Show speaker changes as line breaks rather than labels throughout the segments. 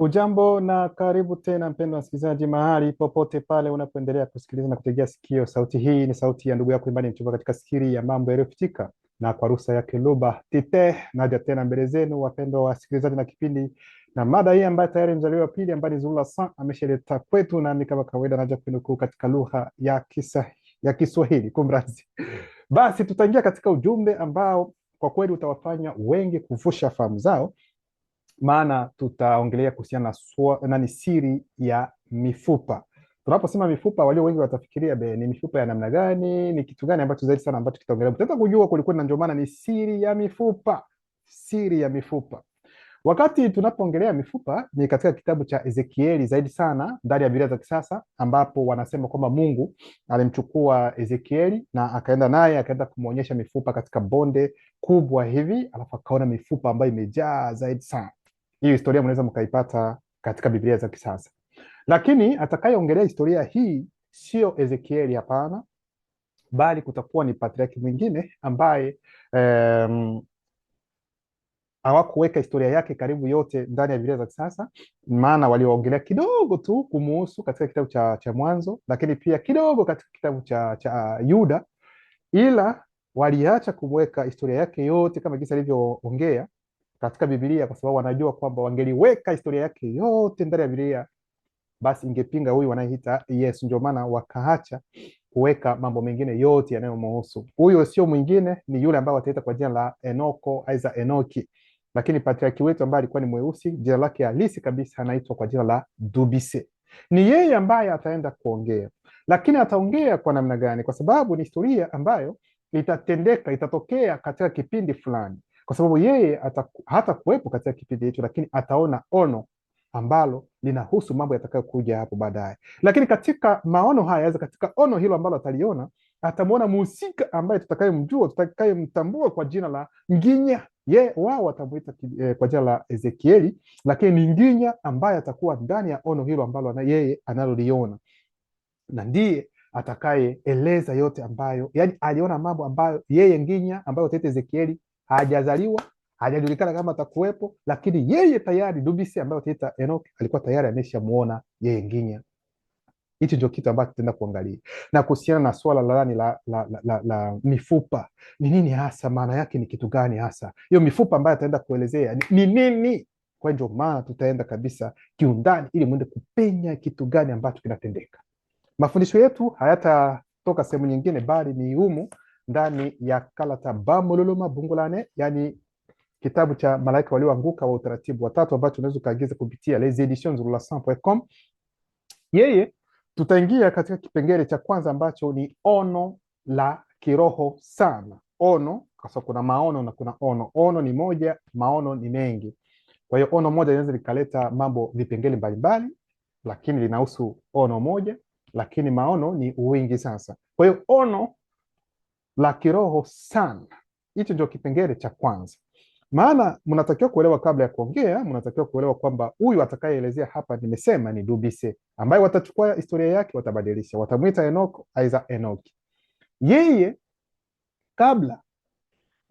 Ujambo na karibu tena mpendwa msikilizaji, mahali popote pale unapoendelea kusikiliza na kutegea sikio. Sauti hii ni sauti ya ndugu yako Imani Mchumba katika siri ya mambo yaliyofichika, na kwa ruhusa yake Luba Tite naja tena mbele zenu wapendwa wasikilizaji, na kipindi na mada hii ambayo tayari mzaliwa wa pili ambaye ni Zula San ameshaleta kwetu, nami kama kawaida naja kunukuu katika lugha ya Kiswahili kumrazi. Basi tutaingia katika ujumbe ambao kwa kweli utawafanya wengi kuvusha fahamu zao, maana tutaongelea kuhusiana na siri ya mifupa. Tunaposema mifupa, walio wengi watafikiria ni mifupa ya namna gani, ni kitu gani ambacho zaidi sana ambacho kitaongelea. Tutaweza kujua kulikuwa, na ndio maana ni siri ya mifupa. Siri ya mifupa. Wakati tunapoongelea mifupa ni katika kitabu cha Ezekieli zaidi sana ndani ya Biblia za kisasa, ambapo wanasema kwamba Mungu alimchukua Ezekieli na akaenda naye akaenda kumuonyesha mifupa katika bonde kubwa hivi, alafu akaona mifupa ambayo imejaa zaidi sana. Hiyo historia mnaweza mkaipata katika Biblia za kisasa, lakini atakayeongelea historia hii sio Ezekieli, hapana, bali kutakuwa ni patriarki mwingine ambaye hawakuweka historia yake karibu yote ndani ya Biblia za kisasa, maana walioongelea kidogo tu kumuhusu katika kitabu cha Mwanzo, lakini pia kidogo katika kitabu cha Yuda, ila waliacha kumweka historia yake yote kama jinsi alivyoongea katika Biblia, kwa sababu wanajua kwamba wangeliweka historia yake yote ndani ya Biblia basi ingepinga huyu wanayeita Yesu. Ndio maana wakaacha kuweka mambo mengine yote yanayomhusu. Huyo sio mwingine, ni yule ambaye wataita kwa jina la Enoko aiza Enoki, lakini patriarki wetu ambaye alikuwa ni mweusi, jina lake halisi kabisa anaitwa kwa jina la Dubise. Ni yeye ambaye ataenda kuongea, lakini ataongea kwa namna gani? Kwa sababu ni historia ambayo itatokea katika kipindi fulani, kwa sababu yeye hata kuwepo katika kipindi hicho, lakini ataona ono ambalo linahusu mambo yatakayokuja hapo baadaye. Lakini katika maono haya, katika ono hilo ambalo ataliona, atamwona mhusika ambaye tutakayemjua, tutakayemtambua kwa jina la Nginya. Wao watamuita kwa jina la Ezekieli, lakini ni Nginya ambaye atakuwa ndani ya ono hilo ambalo yeye analoliona, na ndiye atakayeeleza yote ambayo, yani aliona mambo ambayo yeye Nginya ambayo ataita Ezekieli hajazaliwa, hajajulikana kama atakuwepo, lakini yeye tayari Dubisi ambayo ataita Enoch alikuwa tayari ameshamuona yeye Nginya. Hicho ndio kitu ambacho tutaenda kuangalia. Na kuhusiana na swala la mifupa, ni nini hasa, maana yake ni kitu gani hasa hiyo mifupa ambayo ataenda kuelezea ni nini? Kwa ndio maana tutaenda kabisa kiundani ili mwende kupenya kitu gani ambacho kinatendeka. Mafundisho yetu hayatatoka sehemu nyingine, bali ni humu ndani ya Kalata Bamululuma Bungulane, yani kitabu cha malaika walioanguka wa utaratibu wa tatu, ambacho unaweza ukaagiza kupitia les editions zurulasan.com. Yeye tutaingia katika kipengele cha kwanza ambacho ni ono la kiroho sana. Ono, kwa sababu kuna maono na kuna ono. Ono ni moja, maono ni mengi. Kwa hiyo ono moja linaweza likaleta mambo vipengele mbalimbali, lakini linahusu ono moja, lakini maono ni wingi sasa. Kwa hiyo ono la kiroho sana, hicho ndio kipengele cha kwanza. Maana mnatakiwa kuelewa, kabla ya kuongea, mnatakiwa kuelewa kwamba huyu atakayeelezea hapa, nimesema ni Dubise, ambaye watachukua historia yake, watabadilisha, watamuita Enoko aiza Enoki. Yeye kabla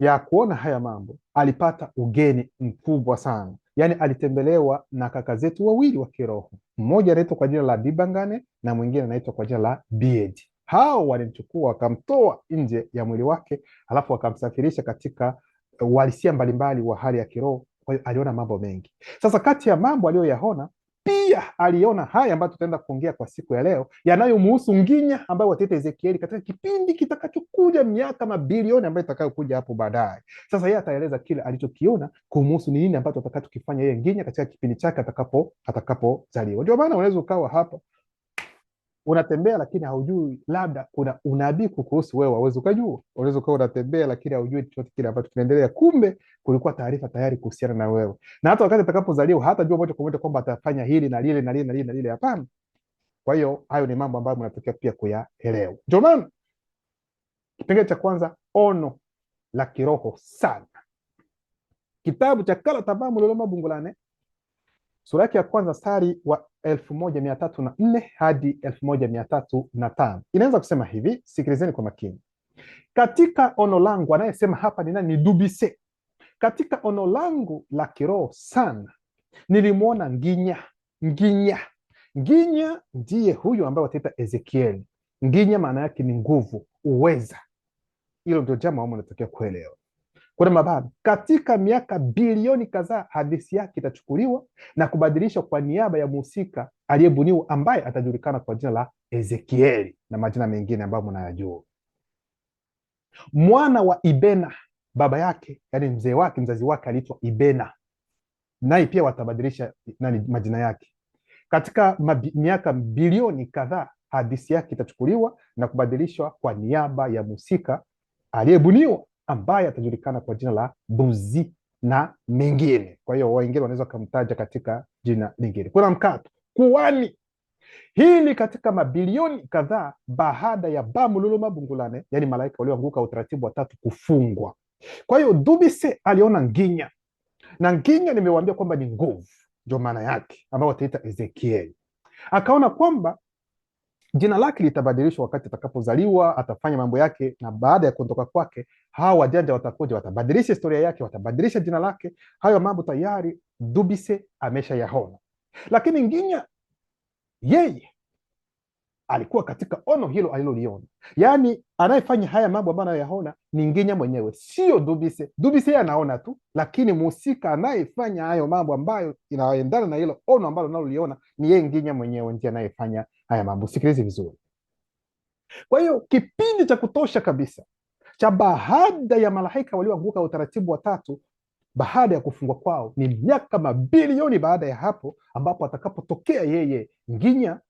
ya kuona haya mambo alipata ugeni mkubwa sana, yaani alitembelewa na kaka zetu wawili wa kiroho, mmoja anaitwa kwa jina la Dibangane na mwingine anaitwa kwa jina la Biedi. Hao walimchukua wakamtoa nje ya mwili wake, alafu wakamsafirisha katika uhalisia mbalimbali wa hali ya kiroho. Kwa hiyo aliona mambo mengi. Sasa kati ya mambo aliyoyaona, pia aliona haya ambayo tutaenda kuongea kwa siku ya leo, yanayomhusu Nginya ambayo wataita Ezekieli katika kipindi kitakachokuja, miaka mabilioni ambayo itakayokuja hapo baadaye. Sasa yeye ataeleza kile alichokiona kumhusu, ni nini ambacho atakachokifanya yeye Nginya katika kipindi chake atakapozaliwa. Ndio maana unaweza ukawa hapa unatembea lakini haujui, labda kuna unabii kuhusu wewe, hauwezi ukajua. Unaweza ukawa unatembea lakini haujui chochote kile ambacho kinaendelea, kumbe kulikuwa taarifa tayari kuhusiana na wewe. Na hata wakati atakapozaliwa hatajua moja kwa moja kwamba atafanya hili na lile na lile na lile na lile, hapana. Kwa hiyo hayo ni mambo ambayo mnatakiwa pia kuyaelewa. Ndio maana kipengele cha kwanza, ono la kiroho sana. Kitabu cha Kalata Bamululuma Bungulane, sura yake ya kwanza mstari wa 1304 hadi 1305 inaanza kusema hivi, sikilizeni kwa makini. Katika ono langu, anayesema hapa ni nani? Ni Dubise. Katika ono langu la kiroho sana nilimwona Nginya. Nginya ndiye huyu ambaye wataita Ezekieli. Nginya maana yake ni nguvu, uweza. Hilo ndio jambo ambalo unatakiwa kuelewa. Kuna mabano katika miaka bilioni kadhaa, hadithi yake itachukuliwa na kubadilishwa kwa niaba ya mhusika aliyebuniwa ambaye atajulikana kwa jina la Ezekieli na majina mengine ambayo mnayajua. Mwana wa Ibena, baba yake, yani mzee wake, mzazi wake aliitwa Ibena, naye pia watabadilisha majina yake. Katika miaka bilioni kadhaa, hadithi yake itachukuliwa na kubadilishwa kwa niaba ya mhusika aliyebuniwa ambaye atajulikana kwa jina la Buzi na mengine. Kwa hiyo wengine wanaweza kumtaja katika jina lingine. Kuna mkato kuani. Hii ni katika mabilioni kadhaa baada ya Bamululuma Bungulane, yani malaika walioanguka utaratibu wa tatu, kufungwa. Kwa hiyo Dubise aliona Nginya, na Nginya nimewaambia kwamba ni nguvu, ndio maana yake, ambao wataita Ezekieli. Akaona kwamba jina lake litabadilishwa wakati atakapozaliwa, atafanya mambo yake, na baada ya kuondoka kwake hawa wajanja watakuja, watabadilisha historia yake, watabadilisha jina lake. Hayo mambo tayari Dubise ameshayaona. Lakini Nginya yeye alikuwa katika ono hilo aliloliona. Yaani anayefanya haya mambo ambayo anayoyaona ni Nginya mwenyewe, sio Dubise. Dubise yeye anaona tu, lakini mhusika anayefanya hayo mambo ambayo inaendana na hilo ono ambalo analoliona ni yeye Nginya mwenyewe, ndiye anayefanya haya mambo. Sikilizi vizuri. Kwa hiyo kipindi cha kutosha kabisa cha baada ya malaika walioanguka utaratibu wa tatu, baada ya kufungwa kwao, ni miaka mabilioni baada ya hapo, ambapo atakapotokea yeye Nginya,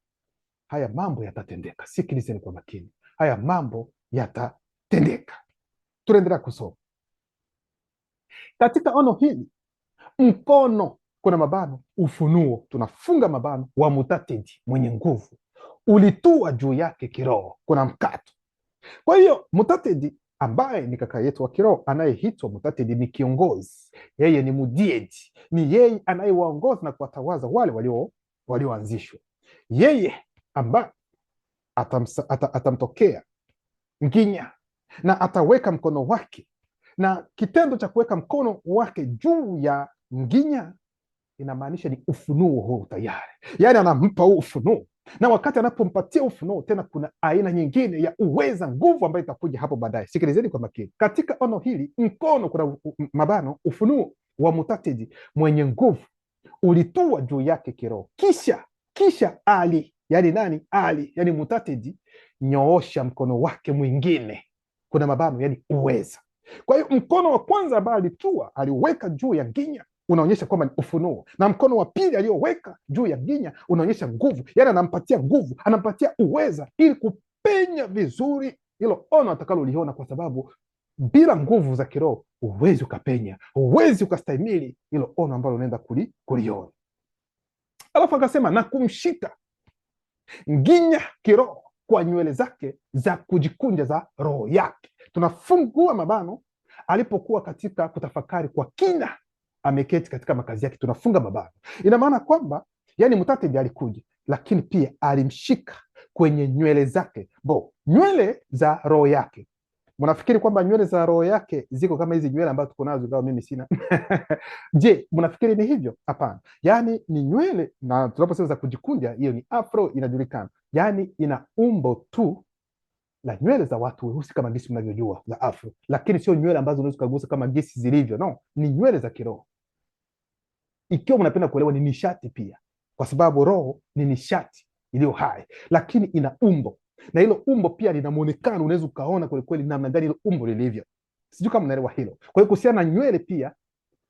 haya mambo yatatendeka. Sikilizeni kwa makini, haya mambo yatatendeka. Tunaendelea kusoma katika ono hili. Mkono, kuna mabano, ufunuo, tunafunga mabano, wa Mutatedi mwenye nguvu ulitua juu yake kiroho. Kuna mkato. Kwa hiyo Mutatedi ambaye ni kaka yetu wa kiroho anayeitwa Mutatedi ni kiongozi, yeye ni mudiedi, ni yeye anayewaongoza na kuwatawaza wale walioanzishwa. Yeye ambaye atamtokea Nginya na ataweka mkono wake, na kitendo cha kuweka mkono wake juu ya Nginya inamaanisha ni ufunuo huu tayari, yaani anampa huu ufunuo, na wakati anapompatia ufunuo tena kuna aina nyingine ya uweza, nguvu ambayo itakuja hapo baadaye. Sikilizeni kwa makini. Katika ono hili, mkono, kuna mabano, ufunuo wa Mutatedi mwenye nguvu ulitua juu yake kiroho. Kisha Ali, yani nani? Ali, yani Mutatedi, nyoosha mkono wake mwingine, kuna mabano, yani uweza. Kwa hiyo mkono wa kwanza ambao alitua, aliweka juu ya Nginya, unaonyesha kwamba ni ufunuo, na mkono wa pili aliyoweka juu ya Nginya unaonyesha nguvu, yani anampatia nguvu, anampatia uweza ili kupenya vizuri hilo ono atakaloliona, kwa sababu bila nguvu za kiroho huwezi ukapenya, huwezi ukastahimili hilo ono ambalo unaenda kuliona. Alafu akasema na kumshika Nginya kiroho kwa nywele zake za kujikunja za roho yake. Tunafungua mabano, alipokuwa katika kutafakari kwa kina, ameketi katika makazi yake, tunafunga mabano. Ina maana kwamba yani Mutatedi alikuja, lakini pia alimshika kwenye nywele zake, nywele za roho yake. Mnafikiri kwamba nywele za roho yake ziko kama hizi nywele ambazo tuko nazo, ingawa mimi sina? Je, mnafikiri ni hivyo? Hapana. Yani ni nywele, na tunaposema za kujikunja, hiyo ni afro, inajulikana. Yani ina umbo tu la nywele za watu weusi kama gisi mnavyojua za afro, lakini sio nywele ambazo unaweza kugusa kama gisi zilivyo. No, ni nywele za kiroho. Ikiwa mnapenda kuelewa, ni nishati pia, kwa sababu roho ni nishati iliyo hai, lakini ina umbo, na hilo umbo pia lina muonekano, unaweza ukaona kweli kweli namna gani hilo umbo lilivyo. Sijui kama mnaelewa hilo. Kwa hiyo kuhusiana na nywele pia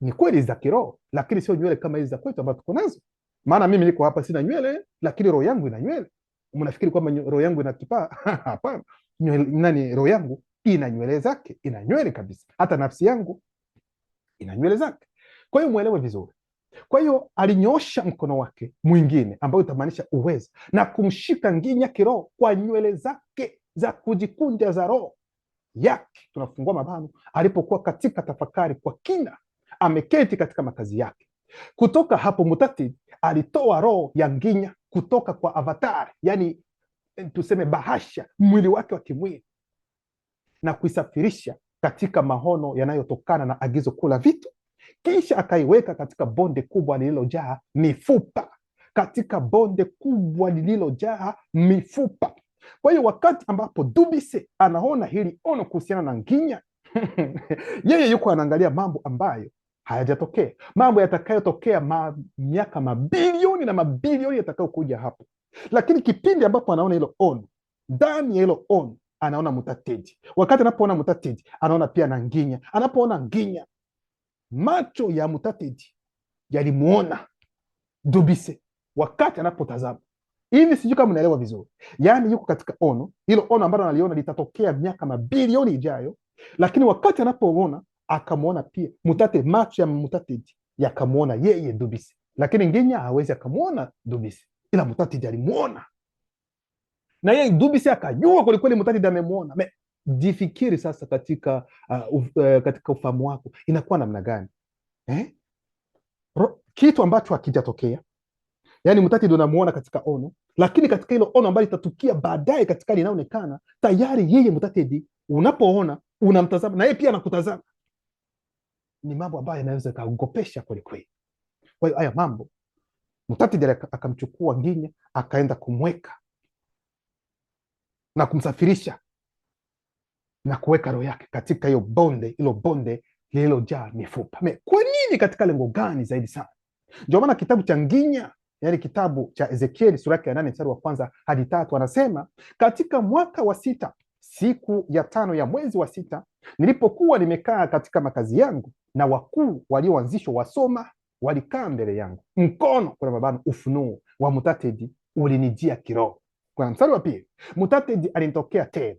ni kweli za kiroho, lakini sio nywele kama hizi za kwetu ambazo tuko nazo. Maana mimi niko hapa sina nywele, lakini roho yangu ina nywele. Mnafikiri kwamba roho yangu ina kipaa? Hapana. Roho yangu ina nywele zake, ina nywele kabisa. Hata nafsi yangu ina nywele zake. Kwa hiyo muelewe vizuri. Kwa hiyo alinyosha mkono wake mwingine, ambao utamaanisha uwezo, na kumshika Nginya kiroho kwa nywele zake za kujikunja za roho yake. Tunafungua mabano, alipokuwa katika tafakari kwa kina, ameketi katika makazi yake. Kutoka hapo Mutatedi alitoa roho ya Nginya kutoka kwa avatar, yani tuseme bahasha, mwili wake wa kimwili, na kuisafirisha katika maono yanayotokana na agizo kuu la vitu, kisha akaiweka katika bonde kubwa lililojaa mifupa, katika bonde kubwa lililojaa mifupa. Kwa hiyo wakati ambapo Dubise anaona hili ono kuhusiana na nginya yeye yuko anaangalia mambo ambayo hayajatokea, mambo yatakayotokea miaka mabilioni na mabilioni yatakayokuja hapo. Lakini kipindi ambapo anaona hilo ono, ndani ya hilo ono anaona Mutateji. Wakati anapoona Mutateji anaona pia na nginya. Anapoona nginya, macho ya Mutateji yalimuona Dubise wakati anapotazama hivi. Sijui kama unaelewa vizuri. Yaani yuko katika ono, hilo ono ambalo analiona litatokea miaka mabilioni ijayo, lakini wakati anapoona akamwona pia Mutate, macho ya Mutateji yakamwona yeye Dubise, lakini nginya hawezi akamwona Dubise, ila Mutateji alimuona, na yeye Dubise akajua kwelikweli Mutateji amemwona. Jifikiri sasa katika katika ufahamu wako inakuwa namna gani kitu ambacho hakijatokea. Yaani Mutateji unamuona katika ono, lakini katika hilo ono ambalo litatukia baadaye katika hali inaonekana tayari yeye Mutateji unapoona unamtazama na yeye pia anakutazama. Ni mambo ambayo yanaweza kaogopesha kweli kweli. Kwa hiyo haya mambo Mutateji akamchukua nginya akaenda kumweka na kumsafirisha na kuweka roho yake katika hiyo bonde, hilo bonde lililojaa mifupa. Kwa nini? Katika lengo gani zaidi sana? Ndio maana kitabu cha nginya, yaani kitabu cha Ezekieli sura ya 8 mstari wa 1 hadi 3 anasema, katika mwaka wa 6 siku ya 5 ya mwezi wa 6 nilipokuwa nimekaa katika makazi yangu, na wakuu walioanzishwa wasoma walikaa mbele yangu, mkono kuna mabano ufunuo wa Mutateji ulinijia kiroho. Kwa mstari wa 2, Mutateji alinitokea tena,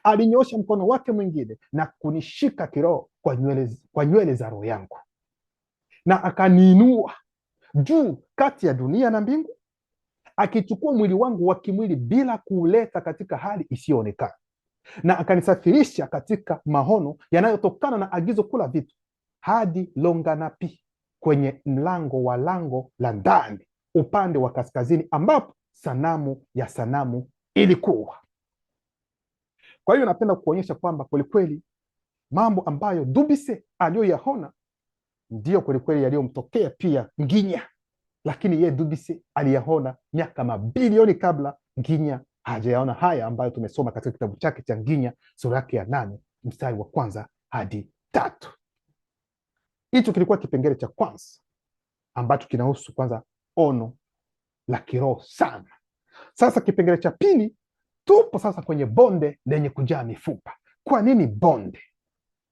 alinyosha mkono wake mwingine na kunishika kiroho kwa nywele za roho yangu, na akaniinua juu kati ya dunia na mbingu, akichukua mwili wangu wa kimwili bila kuuleta katika hali isiyoonekana, na akanisafirisha katika maono yanayotokana na agizo kula vitu hadi Longanapi, kwenye mlango wa lango la ndani upande wa kaskazini, ambapo sanamu ya sanamu ilikuwa. Kwa hiyo napenda kuonyesha kwamba kwelikweli mambo ambayo Dubise aliyoyaona ndiyo kwelikweli yaliyomtokea pia nginya, lakini yeye Dubise aliyaona miaka mabilioni kabla nginya hajayaona haya ambayo tumesoma katika kitabu chake cha Nginya sura yake ya 8 mstari wa 1 hadi 3. Hicho kilikuwa kipengele cha kwanza ambacho kinahusu kwanza ono la kiroho sana. Sasa kipengele cha pili, tupo sasa kwenye bonde lenye kujaa mifupa. Kwa nini bonde?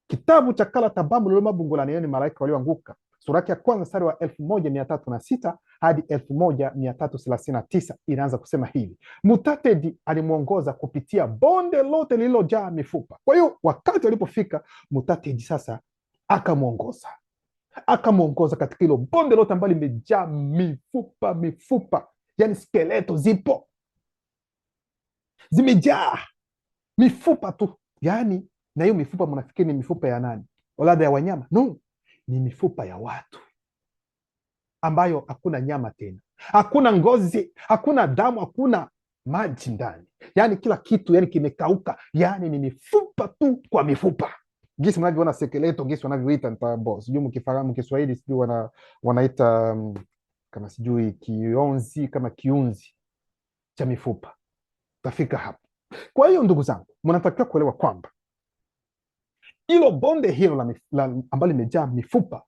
Kitabu cha Kala Tabamu Lolo Mabungulani, yaani malaika walioanguka, sura yake ya 1 mstari wa 1306 hadi 1339 inaanza kusema hivi: Mutateji alimwongoza kupitia bonde lote lililojaa mifupa. Kwa hiyo wakati walipofika, Mutateji sasa akamwongoza katika hilo bonde lote ambalo limejaa mifupa, yani skeleto zimejaa mifupa tu. Yani na hiyo mifupa mnafikiri ni mifupa ya nani? Labda ya wanyama? No, ni mifupa ya watu ambayo hakuna nyama tena, hakuna ngozi, hakuna damu, hakuna maji ndani, yani kila kitu yani kimekauka, yani ni mifupa tu kwa mifupa. Gisi mnavyoona skeleto, gisi wanavyoita, sijui mkifahamu Kiswahili, sijui wanaita kama sijui kionzi, kama kiunzi cha mifupa. Tafika hapo. Kwa hiyo ndugu zangu, mnatakiwa kuelewa kwamba hilo bonde hilo ambalo limejaa mifupa,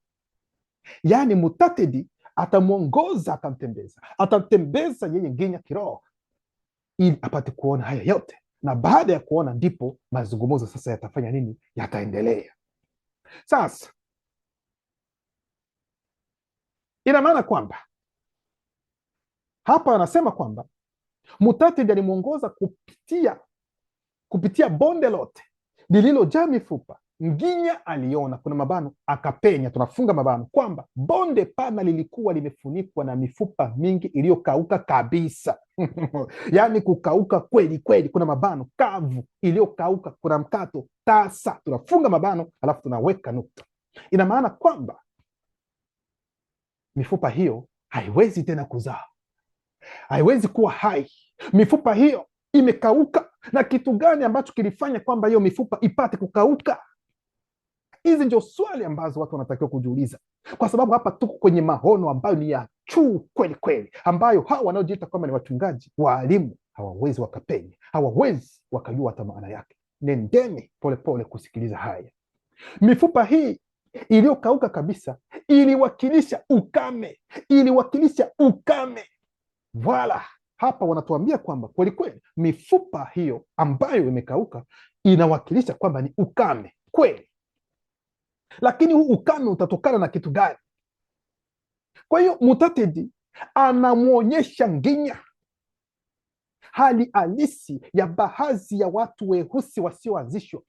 yani Mutateji atamwongoza, atamtembeza yeye nginya kiroho ili apate kuona haya yote, na baada ya kuona ndipo mazungumzo sasa yatafanya nini? Yataendelea. Sasa ina maana kwamba hapa anasema kwamba Mutateji alimwongoza kupitia bonde lote lililojaa mifupa. Nginya aliona, kuna mabano, akapenya, tunafunga mabano, kwamba bonde pana lilikuwa limefunikwa na mifupa mingi iliyokauka kabisa yaani kukauka kweli kweli, kuna mabano, kavu, iliyokauka, kuna mkato, tasa, tunafunga mabano alafu tunaweka nukta. Ina maana kwamba mifupa hiyo haiwezi tena kuzaa, haiwezi kuwa hai. Mifupa hiyo imekauka. Na kitu gani ambacho kilifanya kwamba hiyo mifupa ipate kukauka? Hizi ndio swali ambazo watu wanatakiwa kujiuliza, kwa sababu hapa tuko kwenye maono ambayo ni ya juu kweli kweli, ambayo hawa wanaojiita kwamba ni wachungaji, waalimu, hawawezi wakapenya, hawawezi wakajua hata maana yake. Nendeni polepole kusikiliza haya. Mifupa hii iliyokauka kabisa iliwakilisha ukame, iliwakilisha ukame. Voila, hapa wanatuambia kwamba kweli kweli mifupa hiyo ambayo imekauka inawakilisha kwamba ni ukame kweli. Lakini huu ukame utatokana na kitu gani? Kwa hiyo Mutatedi anamwonyesha Nginya hali halisi ya baadhi ya watu weusi wasioanzishwa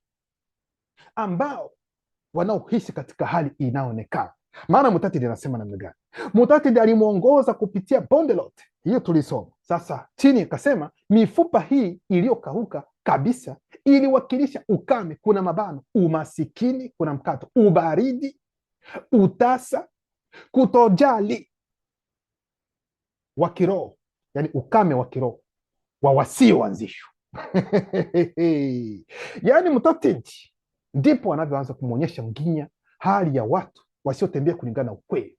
ambao wanaoishi katika hali inayoonekana. Maana Mutatedi anasema namna gani? Mutatedi alimwongoza kupitia bonde lote, hiyo tulisoma. Sasa chini akasema mifupa hii iliyokauka kabisa iliwakilisha ukame, kuna mabano, umasikini, kuna mkato, ubaridi, utasa, kutojali wa kiroho, yani ukame wa kiroho wa wasioanzishwa. Yani Mutatedi ndipo anavyoanza kumwonyesha Nginya hali ya watu wasiotembea kulingana na ukweli,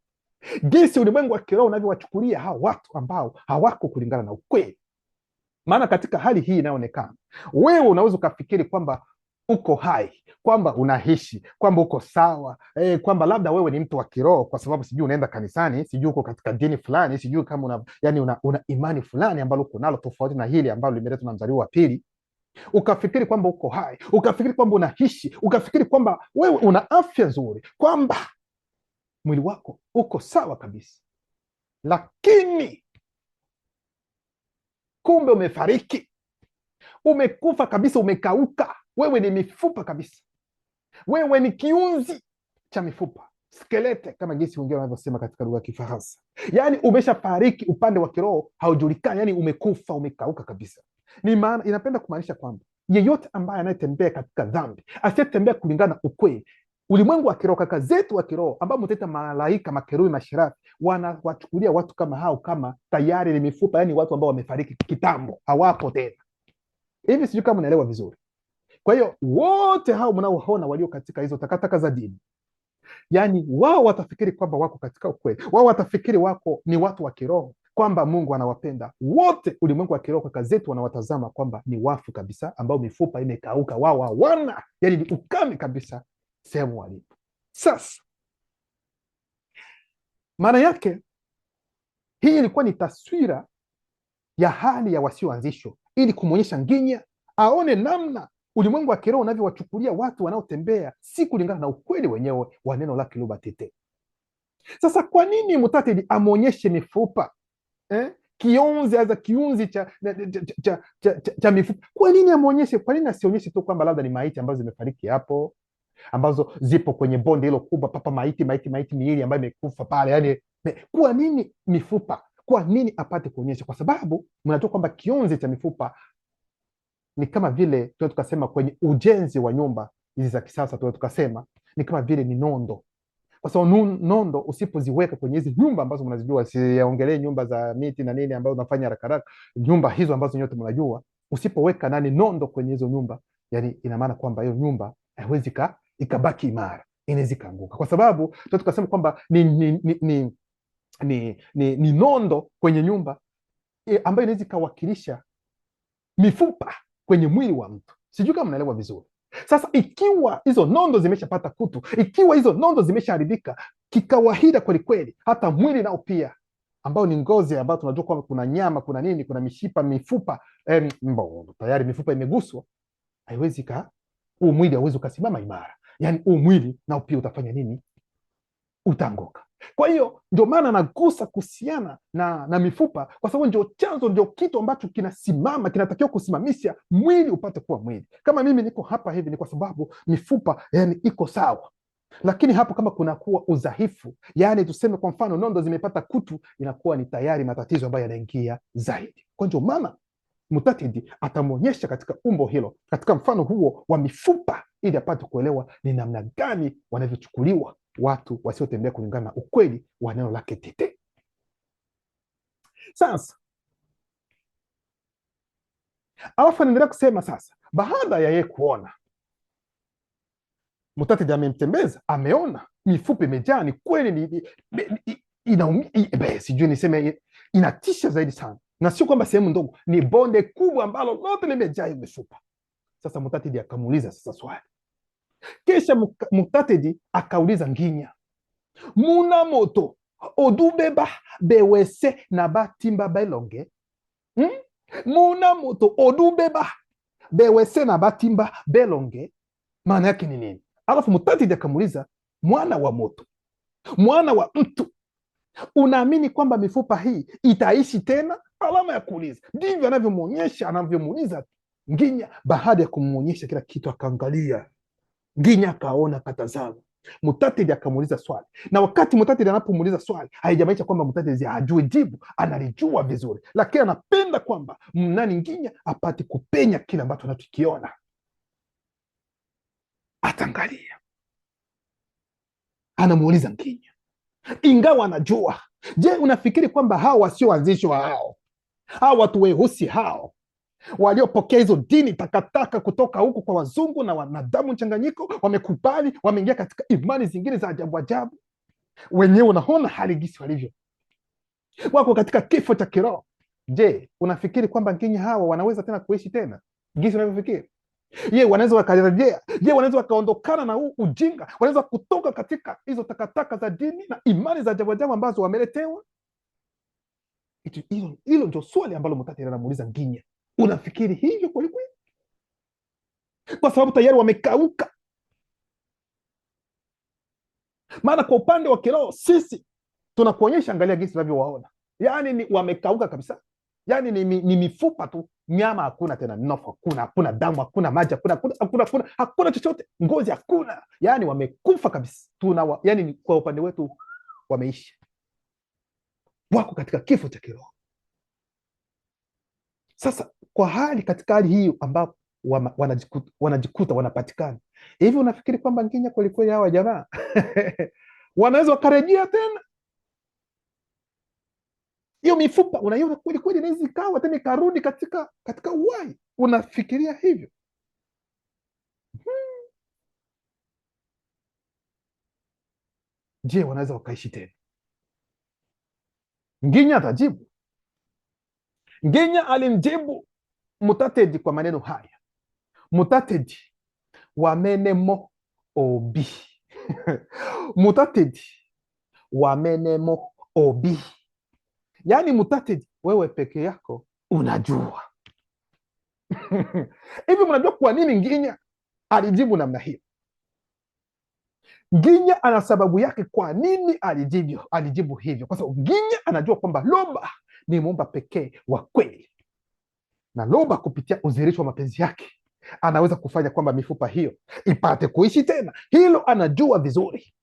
jinsi ulimwengu wa kiroho unavyowachukulia hawa watu ambao hawako kulingana na ukweli. Maana katika hali hii inayoonekana, wewe unaweza ukafikiri kwamba uko hai, kwamba unaishi, kwamba uko sawa, kwamba labda wewe ni mtu wa kiroho kwa sababu sijui unaenda kanisani, sijui uko katika dini fulani, sijui kama una imani fulani ambalo uko nalo tofauti na hili ambalo limeletwa na mzaliwa wa pili. Ukafikiri kwamba uko hai, ukafikiri kwamba unaishi, ukafikiri kwamba wewe una afya nzuri, kwamba mwili wako uko sawa kabisa, lakini kumbe umefariki, umekufa kabisa, umekauka. Wewe ni mifupa kabisa, wewe ni kiunzi cha mifupa, skelete, kama jinsi wengine wanavyosema katika lugha ya Kifaransa. Yaani umeshafariki, upande wa kiroho haujulikani, yani umekufa, umekauka kabisa. Ni maana inapenda kumaanisha kwamba yeyote ambaye anayetembea katika dhambi, asiyetembea kulingana na ukweli, ulimwengu wa kiroho, kaka zetu wa kiroho ambao mtaita malaika, makerubi, mashirafi, wanawachukulia watu kama hao kama tayari ni mifupa, yani watu ambao wamefariki kitambo, hawapo tena. Hivi sijui kama unaelewa vizuri. Kwa hiyo wote hao mnaoona walio katika hizo takataka za dini, yani wao watafikiri kwamba wako katika ukweli, wao watafikiri wako ni watu wa kiroho, kwamba Mungu anawapenda wote. Ulimwengu wa kiroho, kaka zetu, wanawatazama kwamba ni wafu kabisa, ambao mifupa imekauka, wao hawana, yani ni ukame kabisa sehemu walipo. Sasa maana yake hii ilikuwa ni taswira ya hali ya wasioanzishwa, ili kumwonyesha Nginya aone namna ulimwengu wa kiroho unavyowachukulia watu wanaotembea si kulingana na ukweli wenyewe wa neno lake Lubatete. Sasa kwa nini Mutatedi amwonyeshe mifupa kionzi aza kiunzi cha mifupa? Kwa nini amwonyeshe? Kwa nini asionyeshe tu kwamba labda ni maiti ambazo zimefariki hapo, ambazo zipo kwenye bonde hilo kubwa, papa, maiti miili ambayo imekufa pale? Yani kwa nini mifupa? Kwa nini apate kuonyesha? Kwa sababu mnajua kwamba kionzi cha mifupa ni kama vile tunaweza tukasema kwenye ujenzi wa nyumba hizi za kisasa, tunaweza tukasema ni kama vile ni nondo. Kwa sababu nondo usipoziweka kwenye hizi nyumba ambazo mnazijua, siyaongelee nyumba za miti na nini ambazo unafanya haraka haraka, nyumba hizo ambazo nyote mnajua, usipoweka nondo kwenye hizo nyumba, yani ina maana kwamba hiyo nyumba haiwezi ikabaki imara, inaweza ikaanguka, kwa sababu tunaweza tukasema kwamba ni nondo kwenye nyumba ambayo inaweza ikawakilisha mifupa kwenye mwili wa mtu. Sijui kama mnaelewa vizuri. Sasa ikiwa hizo nondo zimeshapata kutu, ikiwa hizo nondo zimeshaharibika kikawaida kweli kweli, hata mwili nao pia, ambao ni ngozi, ambao tunajua kwamba kuna nyama, kuna nini, kuna mishipa, mifupa, tayari mifupa imeguswa, haiwezi huu mwili hauwezi ukasimama imara. Yani huu mwili nao pia utafanya nini? Utaanguka. Kwa hiyo ndio maana anagusa kuhusiana na mifupa, kwa sababu ndio chanzo, ndio kitu ambacho kinasimama, kinatakiwa kusimamisha mwili upate kuwa mwili. Kama mimi niko hapa hivi ni kwa sababu mifupa yani iko sawa, lakini hapo kama kunakuwa udhaifu, yani tuseme kwa mfano nondo zimepata kutu, inakuwa ni tayari matatizo ambayo yanaingia zaidi. Kwa ndio maana Mutatedi atamwonyesha katika umbo hilo, katika mfano huo wa mifupa, ili apate kuelewa ni namna gani wanavyochukuliwa watu wasiotembea kulingana na ukweli wa neno lake Tete. Sasa alafu anaendelea kusema sasa, baada ya yeye kuona Mutatedi amemtembeza, ameona mifupa imejaa, ni kweli sijui niseme, inatisha zaidi sana, na sio kwamba sehemu ndogo, ni bonde kubwa ambalo lote limejaa hiyo mifupa. Sasa Mutatedi akamuuliza sasa swali, kisha Mutatedi akauliza Nginya, muna moto odubeba bewese na batimba belonge muna moto odubeba bewese na batimba belonge, maana yake ni nini? Alafu Mutatedi akamuuliza, mwana wa moto, mwana wa mtu, unaamini kwamba mifupa hii itaishi tena? Alama ya kuuliza. Ndivyo anavyomuuliza Nginya. Baada ya kumuonyesha kila kitu, akaangalia Nginya, akaona, akatazama. Mutatedi akamuuliza swali, na wakati Mutatedi anapomuuliza swali, haijamaanisha kwamba Mutatedi hajui jibu, analijua vizuri, lakini anapenda kwamba mnani Nginya apate kupenya kile ambacho anachokiona. Atangalia, anamuuliza Nginya, ingawa anajua. Je, unafikiri kwamba hao wasioanzishwa hao watu weusi hao waliopokea hizo dini takataka kutoka huku kwa wazungu na wanadamu mchanganyiko, wamekubali, wameingia katika imani zingine za ajabu ajabu, wenyewe unaona hali gisi walivyo, wako katika kifo cha kiroho. Je, unafikiri kwamba Nginya hawa wanaweza tena kuishi tena gisi unavyofikiri? Je, wanaweza wakarejea? Je, wanaweza wakaondokana na huu ujinga? Wanaweza kutoka katika hizo takataka za dini na imani za ajabu ajabu ambazo wameletewa? Hilo ndio swali ambalo Mutatedi anamuuliza Nginya. Unafikiri hivyo kwelikweli? Kwa sababu tayari wamekauka. Maana kwa upande wa kiroho sisi tunakuonyesha, angalia jinsi tunavyowaona, yaani wamekauka kabisa, yaani ni mifupa tu, nyama hakuna tena, nofu hakuna damu hakuna, maji hakuna chochote, ngozi hakuna, yaani wamekufa kabisa. Yaani kwa upande wetu wameisha, wako katika kifo cha kiroho. Sasa katika hali hiyo ambapo wanajikuta wanapatikana hivi, unafikiri kwamba Nginya kwelikweli hawa jamaa wanaweza wakarejea tena? Hiyo mifupa unaiona kwelikweli inaweza ikawa tena ikarudi katika uhai? Unafikiria hivyo? Je, wanaweza wakaishi tena? Nginya atajibu. Nginya alimjibu Mutatedi kwa maneno haya, Mutatedi wamenemo obi Mutatedi wamenemo obi, yaani Mutatedi, wewe peke yako unajua. Hivi mnajua kwa nini Nginya alijibu namna hiyo? Nginya ana sababu yake kwa nini alijibu hivyo, kwa sababu Nginya anajua kwamba Loba ni muumba pekee wa kweli, na Loba kupitia udhihirisho wa mapenzi yake anaweza kufanya kwamba mifupa hiyo ipate kuishi tena. Hilo anajua vizuri,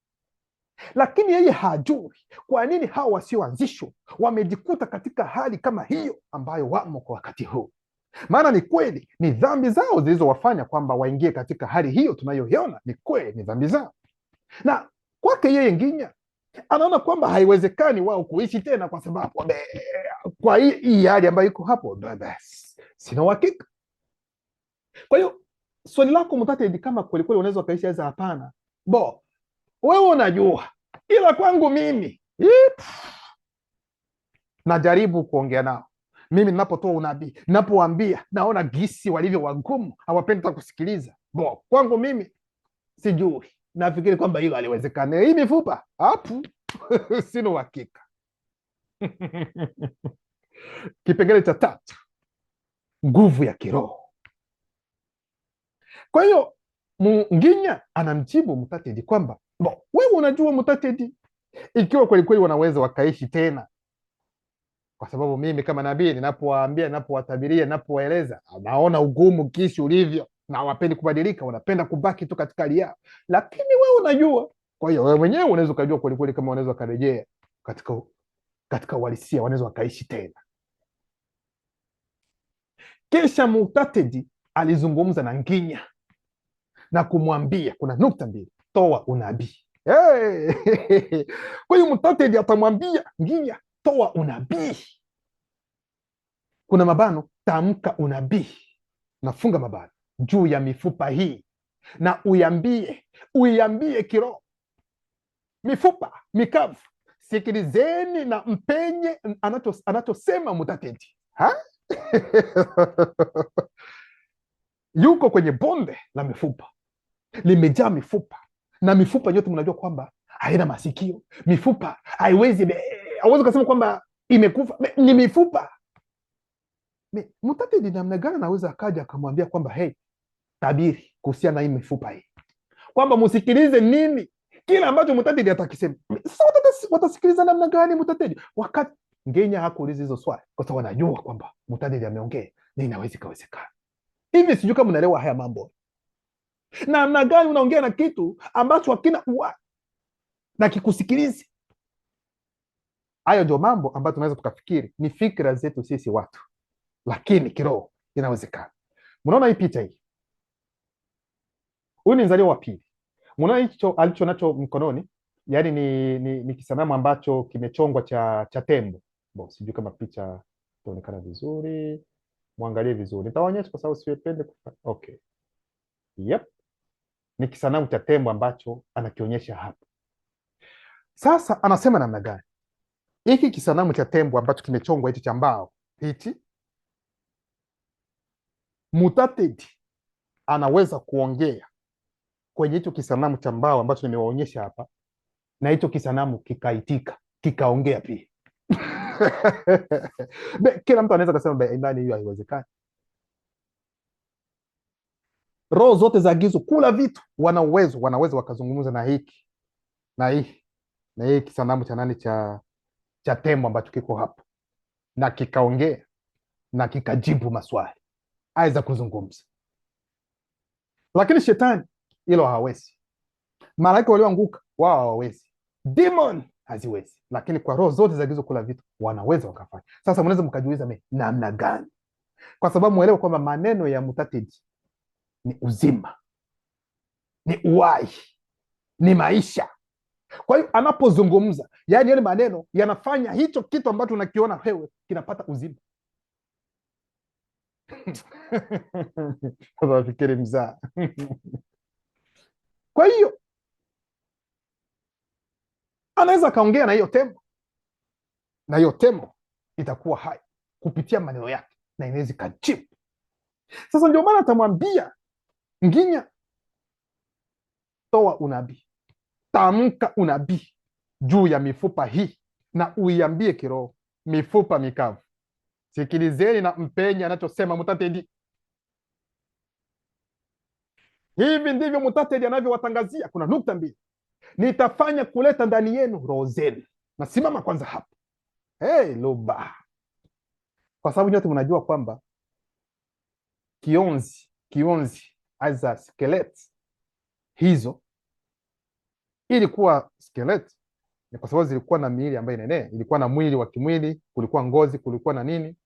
lakini yeye hajui kwa nini hao wasioanzishwa wamejikuta katika hali kama hiyo ambayo wamo kwa wakati huu. Maana ni kweli ni dhambi zao zilizowafanya kwamba waingie katika hali hiyo tunayoiona. Ni kweli ni dhambi zao, na kwake yeye Nginya anaona kwamba haiwezekani wao kuishi tena, kwa sababu kwa hii hali ambayo iko hapo, sina uhakika. Kwa hiyo swali lako Mutatedi, kama kwelikweli unaweza ukaishi, aweza hapana, wewe unajua, ila kwangu mimi najaribu kuongea nao. Mimi ninapotoa unabii, ninapowaambia, naona gisi walivyo wagumu, hawapendi ta kusikiliza. Kwangu mimi sijui, nafikiri kwamba hilo haliwezekani. Hii mifupa hapo sina uhakika. Kipengele cha 3, nguvu ya kiroho. Kwa hiyo Nginya anamjibu Mutatedi kwamba wewe unajua Mutatedi, ikiwa kwelikweli wanaweza wakaishi tena, kwa sababu mimi kama nabii ninapowaambia, ninapowatabiria, ninapowaeleza, naona ugumu kisi ulivyo, na hawapendi kubadilika, wanapenda kubaki tu katika hali yao, lakini wewe unajua. Kwa hiyo wewe mwenyewe unaweza ukajua kwelikweli kama wanaweza wakarejea katika uhalisia, wanaweza wakaishi tena. Kisha Mutatedi alizungumza na Nginya na kumwambia kuna nukta 2, toa unabii. Kwa hiyo Mutatedi atamwambia Nginya, toa unabii, kuna mabano, tamka unabii, nafunga mabano juu ya mifupa hii na uiambie kiroho, mifupa mikavu, sikilizeni na mpenye anachosema mutatendi. Yuko kwenye bonde la mifupa, limejaa mifupa, na mifupa yote mnajua kwamba haina masikio. Mifupa haiwezi kusema kwamba imekufa, ni mifupa. Mutatendi namna gani anaweza akaja akamwambia kwamba hey, tabiri kuhusiana na hii mifupa hii, kwamba musikilize nini kile ambacho mutatendi atakisema? Watasikiliza namna gani mutatendi wakati Ngenya hakuuliza hizo swali? Kwa sababu wanajua kwamba mutatendi ameongea na inaweza kawezekana hivi. Sijui kama unaelewa haya mambo. Namna gani unaongea na kitu ambacho hakina uwa na kikusikilizi? Hayo ndio mambo ambayo tunaweza tukafikiri ni fikra zetu sisi watu, lakini kiroho inawezekana. Mnaona hii picha hii, huyu ni mzaliwa wa pili. Mnaona hicho alicho nacho mkononi, yaani ni kisanamu ambacho kimechongwa cha tembo. Sijui kama picha itaonekana vizuri, muangalie vizuri, nitawaonyesha kwa sababu sipendi okay. Yep, ni kisanamu cha tembo ambacho anakionyesha hapa. Sasa anasema namna gani hiki kisanamu cha tembo ambacho kimechongwa hichi cha mbao hichi, mutatendi anaweza kuongea kwenye hicho kisanamu cha mbao ambacho nimewaonyesha hapa, na hicho kisanamu kikaitika, kikaongea pia. Kila mtu anaweza kusema imani hiyo haiwezekani. Roho zote za gizo, kula vitu, wanaweza wakazungumza na hiki na hii kisanamu cha nani, cha tembo ambacho kiko hapo, na kikaongea na kikajibu maswali, aweza kuzungumza. Lakini shetani hilo hawezi. Malaika walioanguka wao hawawezi, demon haziwezi, lakini kwa roho zote za gizo kula vitu wanaweza wakafanya. Sasa mnaweza mkajiuliza namna gani? Kwa sababu mwelewe kwamba maneno ya mutatendi ni uzima, ni uhai, ni maisha. Kwa hiyo anapozungumza, yaani yale maneno yanafanya hicho kitu ambacho unakiona wewe kinapata uzima. Nafikiri mzaa. Kwa hiyo anaweza akaongea na hiyo tembo, na hiyo tembo itakuwa hai kupitia maneno yake, na inaweza kajibu. Sasa ndio maana atamwambia Nginya, toa unabii, tamka unabii juu ya mifupa hii, na uiambie kiroho, mifupa mikavu, sikilizeni na mpenye anachosema mutatendi. Hivi ndivyo mutatendi anavyowatangazia. Kuna nukta mbili, nitafanya kuleta ndani yenu roho zenu. Nasimama kwanza hapo. Hey, luba, kwa sababu nyote mnajua kwamba kionzi as a skeleton, hizo ilikuwa skeleton ni kwa sababu zilikuwa na miili ambayo inene, ilikuwa na mwili wa kimwili, kulikuwa ngozi, kulikuwa na nini,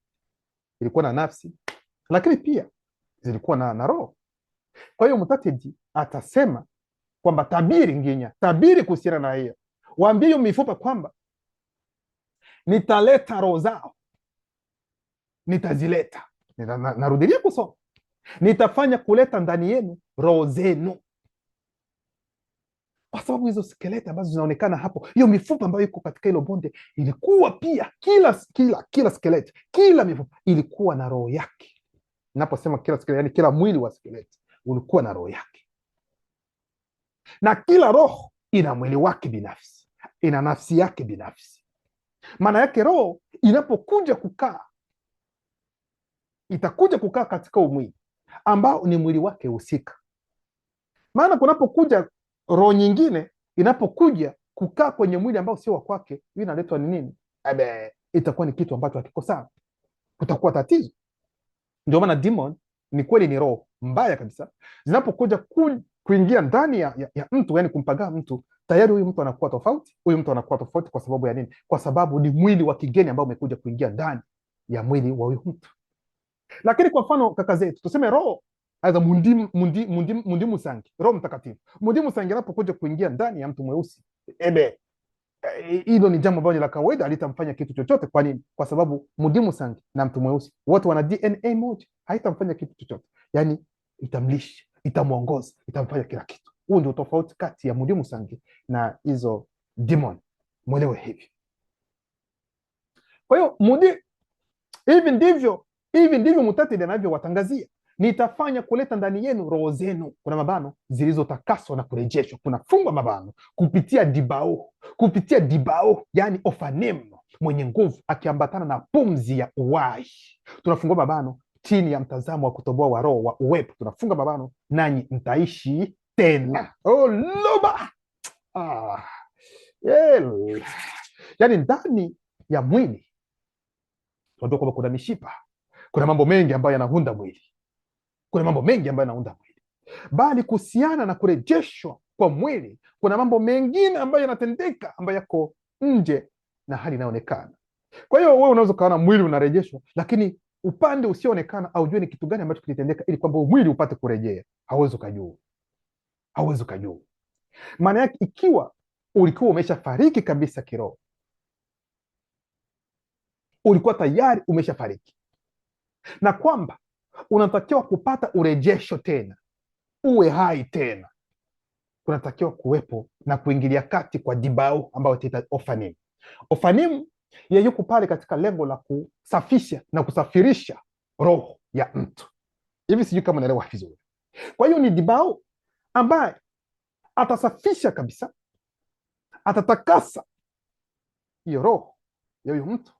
ilikuwa na nafsi, lakini pia zilikuwa na roho. Kwa hiyo mutatendi atasema kwamba tabiri Nginya, tabiri kuhusiana na hiyo, waambie hiyo mifupa kwamba nitaleta roho zao, nitazileta. Narudilia kusoma, nitafanya kuleta ndani yenu roho zenu. Kwa sababu hizo skeleti ambazo zinaonekana hapo, hiyo mifupa ambayo iko katika hilo bonde, ilikuwa pia kila skeleti, kila mifupa ilikuwa na roho yake. Naposema kila skeleti, yani kila mwili wa skeleti ulikuwa na roho yake, na kila roho ina mwili wake binafsi, ina nafsi yake binafsi. Maana yake roho inapokuja kukaa, itakuja kukaa katika umwili ambao ni mwili wake husika. Maana kunapokuja roho nyingine, inapokuja kukaa kwenye mwili ambao sio wa kwake, hiyo inaletwa ni nini? Itakuwa ni kitu ambacho hakiko sawa, kutakuwa tatizo. Ndio maana demon ni kweli ni roho mbaya kabisa, zinapokuja kuingia ndani ya mtu, yani kumpagaa mtu, tayari huyu mtu anakuwa tofauti. Huyu mtu anakuwa tofauti kwa sababu ya nini? Kwa sababu ni mwili wa kigeni ambao umekuja kuingia ndani ya mwili wa huyu mtu. Lakini kwa mfano kaka zetu, tuseme roho aidha mundimu sangi, Roho Mtakatifu, mundimu sangi anapokuja kuingia ndani ya mtu mweusi, hilo ni jambo ambalo la kawaida, alitamfanya kitu chochote. Kwa nini? Kwa sababu mundimu sangi na mtu mweusi wote wana DNA moja, haitamfanya kitu chochote, yani itamlisha, itamwongoza, itamfanya kila kitu. Huu ndio tofauti kati ya Mudi Musangi na hizo demon, mwelewe hivi. Kwa hiyo Mudi, hivi ndivyo Mutatili anavyowatangazia: nitafanya kuleta ndani yenu roho zenu, kuna mabano, zilizotakaswa na kurejeshwa, kunafungwa mabano kupitia dibao, yani Ofanim, mwenye nguvu akiambatana na pumzi ya uwai. Tunafungua mabano chini ya mtazamo wa kutoboa wa roho wa uwepo, tunafunga mabano, nanyi mtaishi tena. Loba yani ndani ya mwili tunajua kwamba kuna mishipa, kuna mambo mengi ambayo yanaunda mwili, bali kuhusiana na kurejeshwa kwa mwili kuna mambo mengine ambayo yanatendeka, ambayo yako nje na hali inaonekana. Kwa hiyo wewe unaweza ukaona mwili unarejeshwa, lakini upande usioonekana aujue ni kitu gani ambacho kilitendeka ili kwamba mwili upate kurejea. Hauwezi ukajua. Maana yake ikiwa ulikuwa umeshafariki kabisa kiroho, ulikuwa tayari umeshafariki, na kwamba unatakiwa kupata urejesho tena, uwe hai tena, kunatakiwa kuwepo na kuingilia kati kwa dibao ambayo tuita Ofanim. Ofanim yeye yuko pale katika lengo la kusafisha na kusafirisha roho ya mtu. Hivi sijui kama naelewa vizuri. Kwa hiyo ni dibao ambaye atasafisha kabisa, atatakasa hiyo roho ya huyo mtu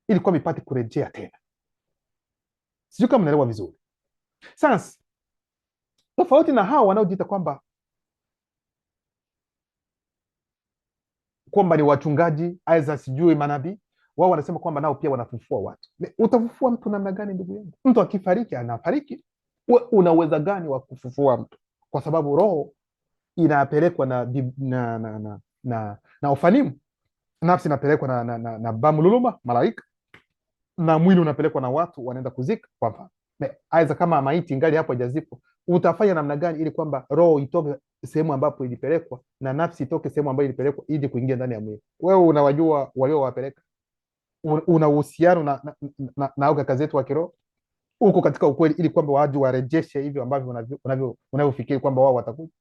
ili kwa mipate kurejea tena. Sijui kama naelewa vizuri. Sasa tofauti na hao wanaojiita kwamba ni wachungaji, aidha sijui manabii, wao wanasema kwamba nao pia wanafufua watu. Utafufua mtu namna gani ndugu yangu? Mtu akifariki anafariki. Una uwezo gani wa kufufua mtu? Kwa sababu roho inapelekwa na Ofanim, nafsi inapelekwa na Bamululuma, malaika, na mwili unapelekwa na watu wanaenda kuzika. Kwa mfano, aidha kama maiti ingali hapo hajazikwa, utafanya namna gani ili kwamba roho itoke sehemu ambapo ilipelekwa na nafsi itoke sehemu ambayo ilipelekwa ili kuingia ndani ya mwili? Wewe unawajua waliowapeleka? Una uhusiano na kaka zetu wa kiroho uko katika ukweli, ili kwamba waje warejeshe hivyo ambavyo unavyofikiri kwamba wao watakuja?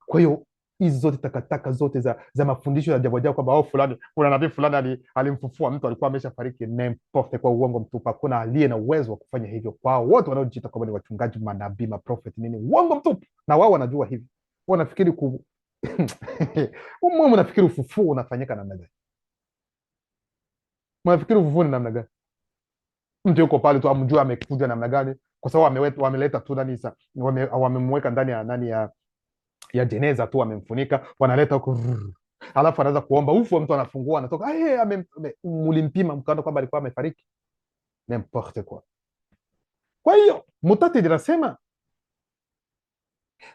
Kwa hiyo hizi zote takataka zote za mafundisho ya ajabu kwamba fulani, kuna nabii fulani alimfufua mtu alikuwa ameshafariki, n'importe, kwa uongo mtupu. Hakuna aliye na uwezo wa kufanya hivyo. Kwa wote wanaojiita kwamba ni wachungaji, manabii, maprofeti, nini, uongo mtupu, na wao wanajua hivi. Wanafikiri mnafikiri ufufuo unafanyika namna gani? Mnafikiri ufufuo ni namna gani? Mtu yuko pale tu amjua amekuja namna gani, kwa sababu wameleta tu nani, wamemweka ndani ya jeneza tu, wamemfunika, wanaleta huko, alafu anaanza kuomba ufu, mtu anafungua, anatoka, mlimpima mkaona kwamba alikuwa amefariki. N'importe quoi. Kwa hiyo Mutatili anasema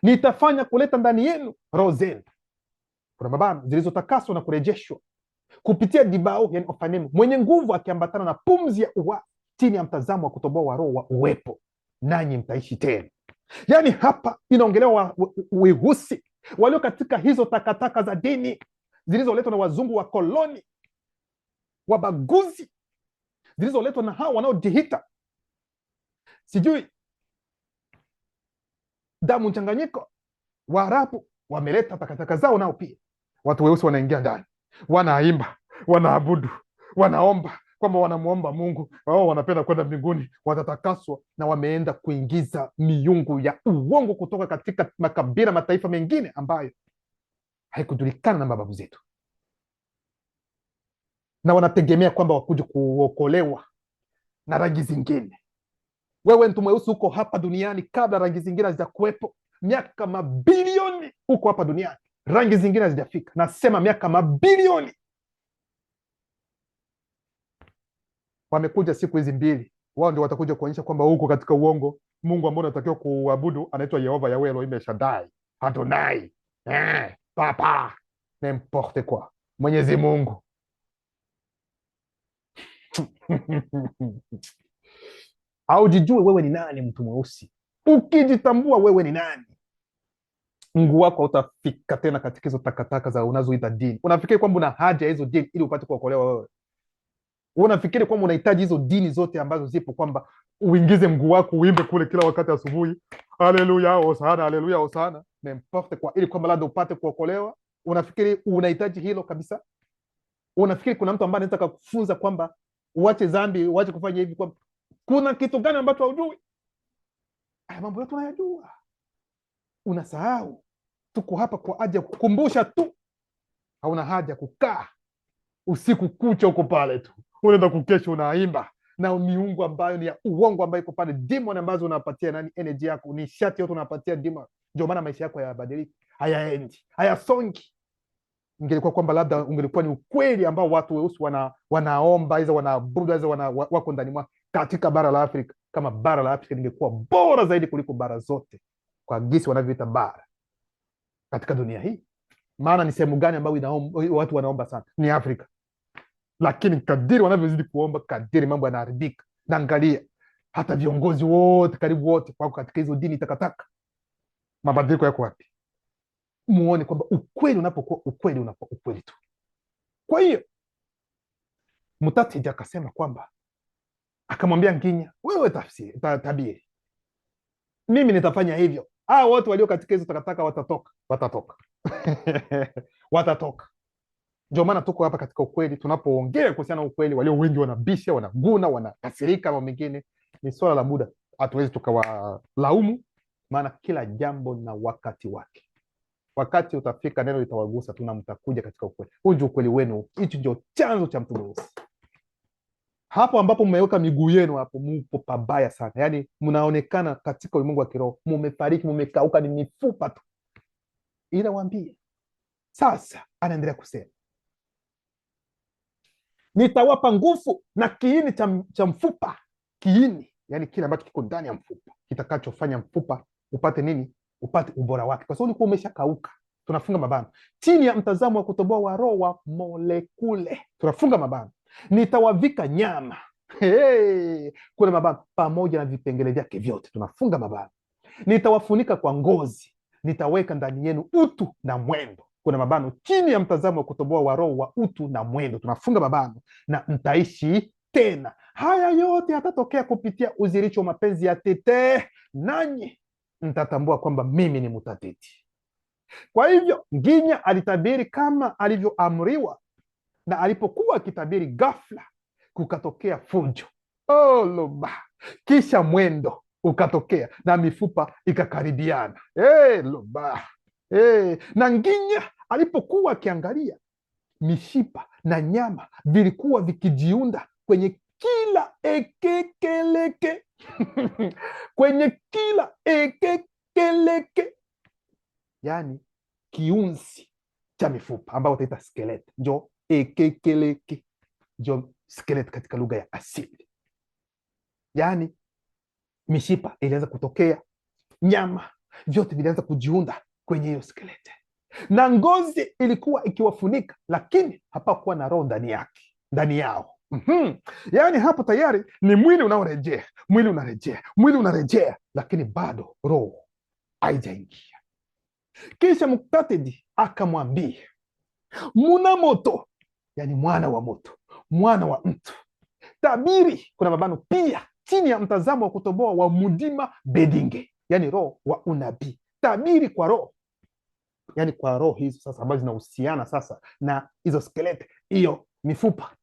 nitafanya kuleta ndani yenu roho zenu, kuna mabano, zilizotakaswa na kurejeshwa kupitia dibao, yani Ofanim, mwenye nguvu akiambatana na pumzi ya uwa, chini ya mtazamo wa kutoboa wa roho wa uwepo, nanyi mtaishi tena. Yani hapa inaongelewa Weusi walio katika hizo takataka za dini zilizoletwa na wazungu wa koloni, wabaguzi, zilizoletwa na hao wanaojihita sijui damu mchanganyiko. Waarabu wameleta takataka zao, nao pia watu weusi wanaingia ndani, wanaimba, wanaabudu, wanaomba kwamba wanamuomba Mungu, wao wanapenda kwenda mbinguni, watatakaswa, na wameenda kuingiza miungu ya uongo kutoka katika makabila, mataifa mengine ambayo haikujulikana na mababu zetu, na wanategemea kwamba wakuje kuokolewa na rangi zingine. Wewe mtu mweusi uko hapa duniani kabla rangi zingine hazijakuwepo, miaka mabilioni huko hapa duniani, rangi zingine hazijafika. Nasema miaka mabilioni. Wamekuja siku hizi mbili, wao ndio watakuja kuonyesha kwamba huko katika uongo. Mungu ambao unatakiwa kuabudu anaitwa Yehova, Yahweh, Elohim, Shaddai, Adonai, Papa, n'importe quoi, Mwenyezi Mungu. Au jijue wewe ni nani, mtu mweusi. Ukijitambua wewe ni nani, Mungu wako utafika tena katika hizo takataka za unazoita dini. Unafikiri kwamba una haja ya hizo dini ili upate kuokolewa wewe? Unafikiri kwamba unahitaji hizo dini zote ambazo zipo, kwamba uingize mguu wako uimbe kule kila wakati asubuhi, haleluya hosana, haleluya hosana, n'importe kwa, ili kwamba labda upate kuokolewa? Unafikiri unahitaji hilo kabisa? Unafikiri kuna mtu ambaye anaweza kukufunza kwamba uache dhambi, uache kufanya hivi? Kwamba kuna kitu gani ambacho haujui? Haya mambo yote tunayajua, unasahau. Tuko hapa kwa ajili ya kukumbusha tu. Hauna haja kukaa usiku kucha huko pale tu, unaenda kukesha unaimba na miungu ambayo ni ya uongo, ambayo iko pale, demon ambazo unapatia nani energy yako, ni shati yote unapatia demon. Ndio maana maisha yako hayabadiliki, hayaendi, hayasongi. Ingelikuwa kwamba labda ungelikuwa ni ukweli ambao watu weusi wanaomba hizo, wanaabudu hizo, wako ndani mwa katika bara la Afrika, kama bara la Afrika lingekuwa bora zaidi kuliko bara zote kwa gisi wanavyoita bara katika dunia hii. Maana ni sehemu gani ambayo watu wanaomba sana? Ni Afrika. Lakini kadiri wanavyozidi kuomba, kadiri mambo yanaharibika. Na angalia hata viongozi wote, karibu wote wako katika hizo dini takataka. Mabadiliko yako wapi? Muone kwamba ukweli unapokuwa ukweli, unakuwa ukweli tu. Kwa hiyo Mutatiji akasema kwamba, akamwambia Nginya, wewe tabiri, mimi nitafanya hivyo, hao wote walio katika hizo takataka watatoka watatoka. Ndio maana tuko hapa katika ukweli, tunapoongea kuhusiana na ukweli. Walio wengi wanabisha, wanaguna, wanakasirika, mambo mengine ni swala la muda, hatuwezi tukawalaumu, maana kila jambo na wakati wake. Wakati utafika, neno litawagusa tu na mtakuja katika ukweli. Huu ndio ukweli wenu, hichi ndio chanzo cha mtu mweusi. Hapo ambapo mmeweka miguu yenu, hapo mupo pabaya sana. Yaani mnaonekana katika ulimwengu wa kiroho mumefariki, mumekauka, ni mifupa tu. Ila waambie sasa, anaendelea kusema, nitawapa nguvu na kiini cha mfupa. Kiini yani kile ambacho kiko ndani ya mfupa, kitakachofanya mfupa upate nini? Upate ubora wake, kwa sababu ulikuwa umeshakauka. Tunafunga mabano chini ya mtazamo wa kutoboa wa roho wa molekule. Tunafunga mabano. Nitawavika nyama, kuna mabano, pamoja na vipengele vyake vyote. Tunafunga mabano. Nitawafunika kwa ngozi, nitaweka ndani yenu utu na mwendo. Kuna mabano, chini ya mtazamo wa kutoboa wa roho wa utu na mwendo. Tunafunga mabano. Na mtaishi tena. Haya yote yatatokea kupitia uziricho wa mapenzi ya Tete, nanyi mtatambua kwamba mimi ni Mutatiti. Kwa hivyo Nginya alitabiri kama alivyoamriwa, na alipokuwa akitabiri, ghafla kukatokea fujo, loba, kisha mwendo ukatokea na mifupa ikakaribiana. Loba, na Nginya alipokuwa akiangalia, mishipa na nyama vilikuwa vikijiunda kwenye kila ekekeleke kwenye kila ekekeleke, yani kiunzi cha mifupa ambao utaita skeleti, njo ekekeleke, njo skeleti katika lugha ya asili. Yani mishipa ilianza kutokea, nyama vyote vilianza kujiunda kwenye hiyo skeleti, na ngozi ilikuwa ikiwafunika, lakini hapakuwa na roho ndani yao. Yaani hapo tayari ni mwili unaorejea, mwili unarejea, lakini bado roho haijaingia. Kisha Mutatiji akamwambia, muna moto, yani mwana wa moto, mwana wa mtu, tabiri, kuna mabano pia chini ya mtazamo wa kutoboa wa Mudima Bedinge, yani roho wa unabii. Tabiri kwa roho, yani kwa roho hizo sasa ambazo zinahusiana sasa na hizo skeleti, hiyo mifupa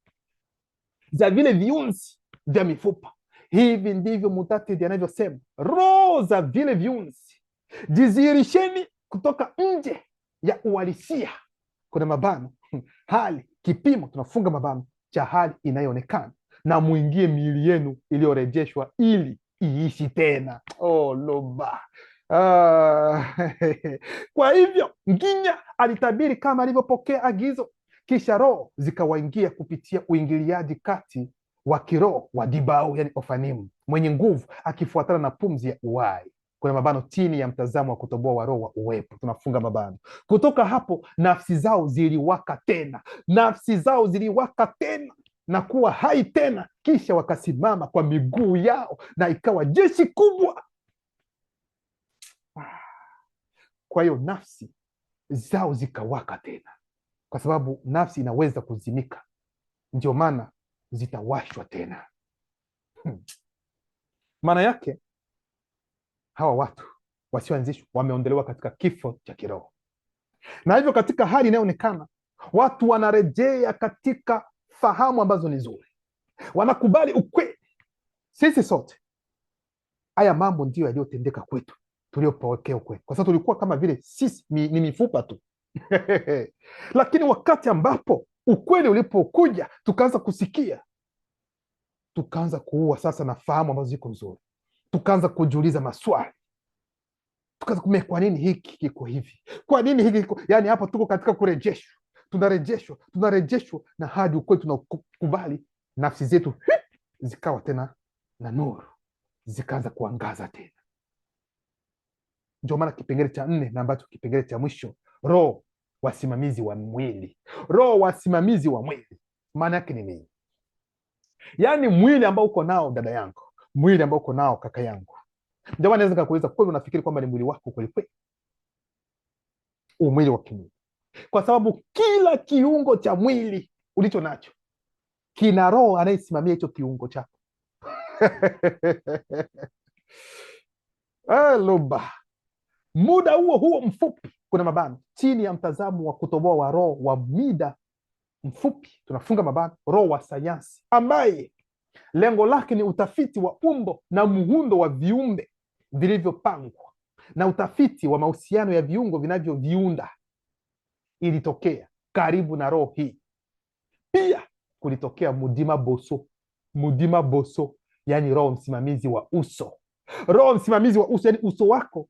za vile viunzi vya mifupa. Hivi ndivyo Mutatiji anavyosema, roho za vile viunzi jizihirisheni kutoka nje ya uhalisia. Kuna mabano hali, kipimo, tunafunga mabano, cha hali inayoonekana, na muingie miili yenu iliyorejeshwa ili iishi tena. Loba. Kwa hivyo Nginya alitabiri kama alivyopokea agizo, kisha roho zikawaingia kupitia uingiliaji kati wa kiroho wa Dibao, yani Ofanimu mwenye nguvu, akifuatana na pumzi ya uhai. Kuna mabano chini ya mtazamo wa kutoboa wa roho wa uwepo. Tunafunga mabano. Kutoka hapo nafsi zao ziliwaka tena na kuwa hai tena, kisha wakasimama kwa miguu yao, na ikawa jeshi kubwa. Kwa hiyo nafsi zao zikawaka tena, kwa sababu nafsi inaweza kuzimika, ndio maana zitawashwa tena. Maana yake hawa watu wasioanzishwa wameondolewa katika kifo cha kiroho, na hivyo katika hali inayoonekana watu wanarejea katika fahamu ambazo ni nzuri, wanakubali ukweli. Sisi sote haya mambo ndiyo yaliyotendeka kwetu tuliopokea ukweli, kwa sababu tulikuwa kama vile sisi ni mifupa tu lakini wakati ambapo ukweli ulipokuja tukaanza kusikia, tukaanza kuua sasa na fahamu ambazo ziko nzuri, tukaanza kujiuliza maswali, tukaanza kumea, kwa nini hiki kiko hivi, kwa nini hiki kiko, yani hapa tuko katika kurejeshwa, tunarejeshwa na hadi ukweli tunakubali, nafsi zetu zikawa tena na nuru, zikaanza kuangaza tena. Ndio maana kipengele cha 4 na ambacho kipengele cha mwisho, roho wasimamizi wa mwili. Roho wasimamizi wa mwili maana yake ni nini? Yaani mwili ambao uko nao dada yangu, mwili ambao uko nao kaka yangu, ndio maana naweza kukuuliza, kweli unafikiri kwamba ni mwili wako kweli kweli? Mwili wa kimwili, kwa sababu kila kiungo cha mwili ulicho nacho kina roho anayesimamia hicho kiungo chako Luba. Muda huo mfupi, kuna mabano chini ya mtazamo wa kutoboa wa roho wa muda mfupi, tunafunga mabano, roho wa sayansi ambaye lengo lake ni utafiti wa umbo na muundo wa viumbe vilivyopangwa na utafiti wa mahusiano ya viungo vinavyoviunda, ilitokea karibu na roho hii. Pia kulitokea mudima boso, yani roho msimamizi wa uso. Roho msimamizi wa uso, yani uso wako,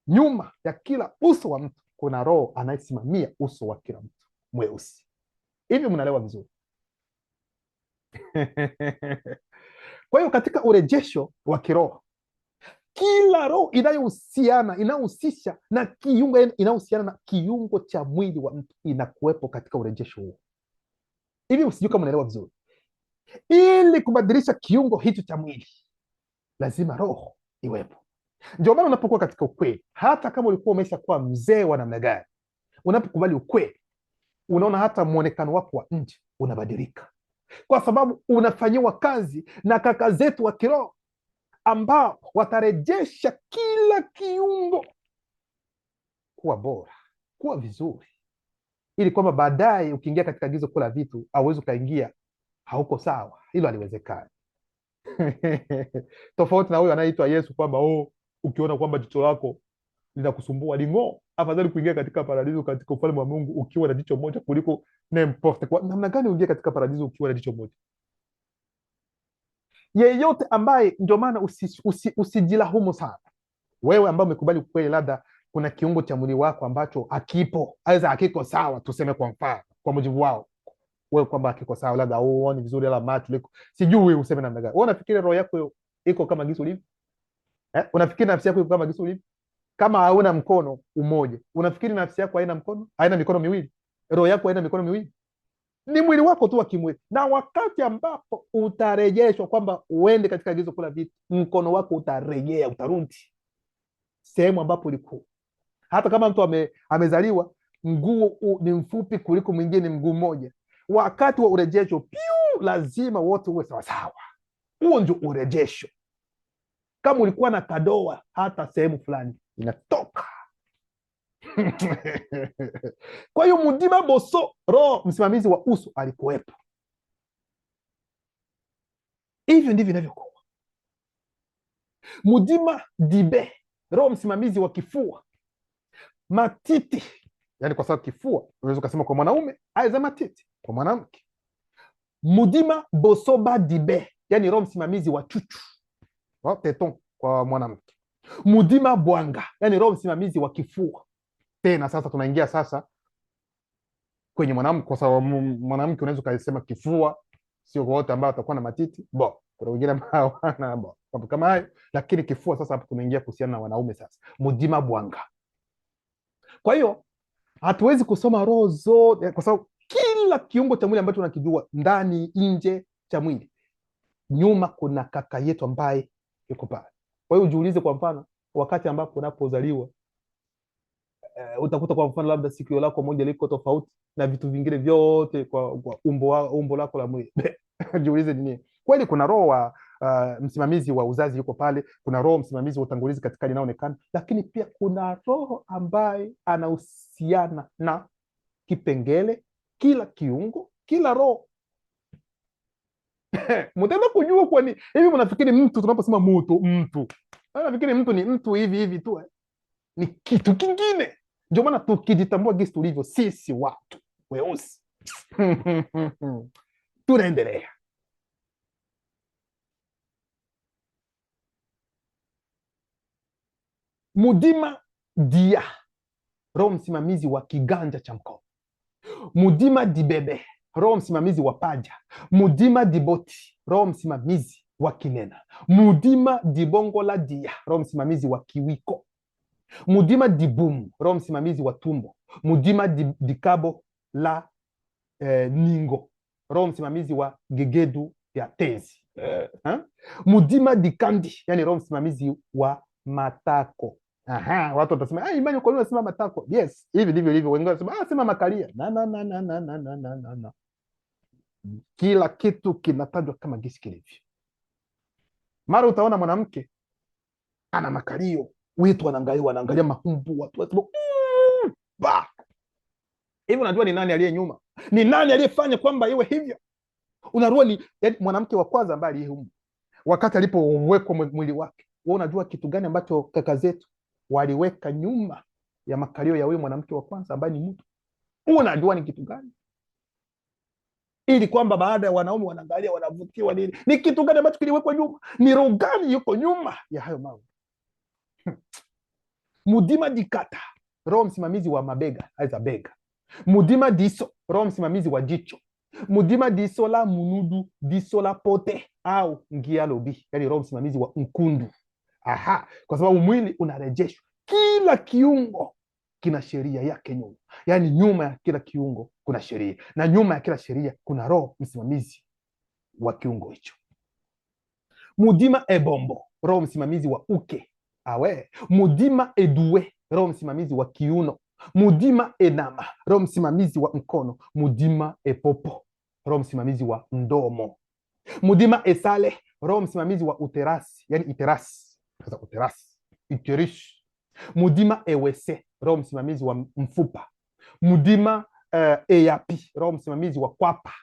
nyuma ya kila uso wa mtu kuna roho anayesimamia uso wa kila mtu mweusi. Hivi mnaelewa vizuri? Kwa hiyo katika urejesho wa kiroho, kila roho inayohusisha na kiungo, inayohusiana na kiungo cha mwili wa mtu inakuwepo katika urejesho huo. Hivi usijui kama unaelewa vizuri? Ili kubadilisha kiungo hicho cha mwili lazima roho iwepo. Ndio maana unapokuwa katika ukweli, hata kama ulikuwa umeshakuwa mzee wa namna gani, unapokubali ukweli, unaona hata mwonekano wako wa nje unabadilika, kwa sababu unafanyiwa kazi na kaka zetu wa kiroho ambao watarejesha kila kiungo kuwa bora, kuwa vizuri, ili kwamba baadaye ukiingia katika agizo kula vitu hauwezi ukaingia hauko sawa. Hilo haliwezekani. Tofauti na huyo anaitwa Yesu kwamba ukiona kwamba jicho lako linakusumbua ling'oo, afadhali kuingia katika paradiso, katika ufalme wa Mungu ukiwa na jicho moja kuliko n'importe kwa namna gani uingie katika paradiso ukiwa na jicho moja. Yeyote ambaye, ndio maana usijilahumu sana wewe ambaye umekubali kweli, labda kuna kiungo cha mwili wako ambacho hakipo, aidha hakiko sawa, tuseme kwa mfano, kwa mujibu wao wewe kwamba hakiko sawa, labda uone vizuri, ala macho liko sijui useme namna gani. Wewe unafikiri roho yako iko kama gisu livi? Unafikiri nafsi yako iko kama gisu livi? Kama hauna mkono umoja, unafikiri nafsi yako haina mkono, haina mikono miwili? Roho yako haina mikono miwili? Ni mwili wako tu wa kimwili. Na wakati ambapo utarejeshwa kwamba uende katika agizo kula vitu, mkono wako utarejea, utarudi sehemu ambapo ulikuwa. Hata kama mtu amezaliwa mguu ni mfupi kuliko mwingine mguu mmoja, wakati wa urejesho lazima wote uwe sawasawa. Huo ndio urejesho. Kama ulikuwa na kadoa hata sehemu fulani inatoka. Kwa hiyo mudima boso, roho msimamizi wa uso, alikuwepo. Hivyo ndivyo inavyokuwa. Mudima dibe, roho msimamizi wa kifua, matiti, yani kwa sababu kifua unaweza ukasema kwa mwanaume, aiza matiti kwa mwanamke. Mudima bosoba dibe, yani roho msimamizi wa chuchu, teton kwa mwanamke. Mudima bwanga, yani roho msimamizi wa kifua. Tena sasa tunaingia sasa kwenye mwanamke, kwa sababu mwanamke unaweza kusema kifua sio kwa wote ambao watakuwa na matiti, kuna wengine ambao hawana kama hayo, lakini kifua sasa hapo tunaingia kuhusiana na wanaume sasa. Mudima bwanga. Kwa hiyo hatuwezi kusoma roho zote, kwa sababu kila kiungo cha mwili ambacho tunakijua ndani nje cha mwili, nyuma kuna kaka yetu ambaye yuko pale. Kwa hiyo ujiulize, kwa mfano wakati ambapo unapozaliwa, utakuta kwa mfano labda sikio lako moja liko tofauti na vitu vingine vyote kwa umbo lako la mwili. Jiulize nini? Kweli kuna roho msimamizi wa uzazi yuko pale, kuna roho msimamizi wa utangulizi katika hali inayoonekana, lakini pia kuna roho ambaye anahusiana na kipengele, kila kiungo, kila roho. Mtaenda kujua kwa nini hivi. Mnafikiri mtu, tunaposema mtu, nafikiri mtu ni mtu hivi hivi tu, ni kitu kingine. Ndio maana tukijitambua gisi tulivyo sisi watu weusi tunaendelea. Mudima dia, roho msimamizi wa kiganja cha mkono. Mudima dibebe, roho msimamizi wa paja. Mudima diboti, roho msimamizi wa kinena. Mudima dibongola dia, roho msimamizi wa kiwiko. Mudima dibumu, roho msimamizi wa tumbo. Mudima dikabo la ningo, roho msimamizi wa gegedu ya tezi. Mudima dikandi, yani roho msimamizi wa matako. Watu watasema Imani, kwa nini unasema matako? Yes, hivi ndivyo ilivyo. Wengine wanasema sema makalia. Na. Kila kitu kinatajwa kama gisi kilivyo. Mara utaona mwanamke ana makalio, wetu wanaangalia mahumbu, watu hivi. Unajua ni nani aliye nyuma? Ni nani aliyefanya kwamba iwe hivyo? Unarua ni mwanamke wa kwanza ambaye aliyehumu wakati alipowekwa mwili wake. Wewe unajua kitu gani ambacho kaka zetu waliweka nyuma ya makalio ya huyo mwanamke wa kwanza ambaye ni mtu? Unajua ni kitu gani? Ili kwamba baada ya wanaume wanaangalia, wanavutiwa nini? Ni kitu gani ambacho kiliwekwa nyuma? Ni roho gani yuko nyuma ya hayo mambo? Mudima dikata, roho msimamizi wa mabega, aiza bega. Mudima diso, roho msimamizi wa jicho. Mudima diso la munudu, diso la pote au ngialobi, yani roho msimamizi wa mkundu. Kwa sababu mwili unarejeshwa, kila kiungo kina sheria yake nyuma. Yani nyuma ya kila kiungo kuna sheria, na nyuma ya kila sheria kuna roho msimamizi wa kiungo hicho. Mudima ebombo, roho msimamizi wa uke. Mudima edue, roho msimamizi wa kiuno. Mudima enama, roho msimamizi wa mkono. Mudima epopo, roho msimamizi wa mdomo. Mudima esale, roho msimamizi wa uterasi, yani iterasi, iterish. Mudima ewese, roho msimamizi wa mfupa. Mudima eyapi, roho msimamizi wa kwapa.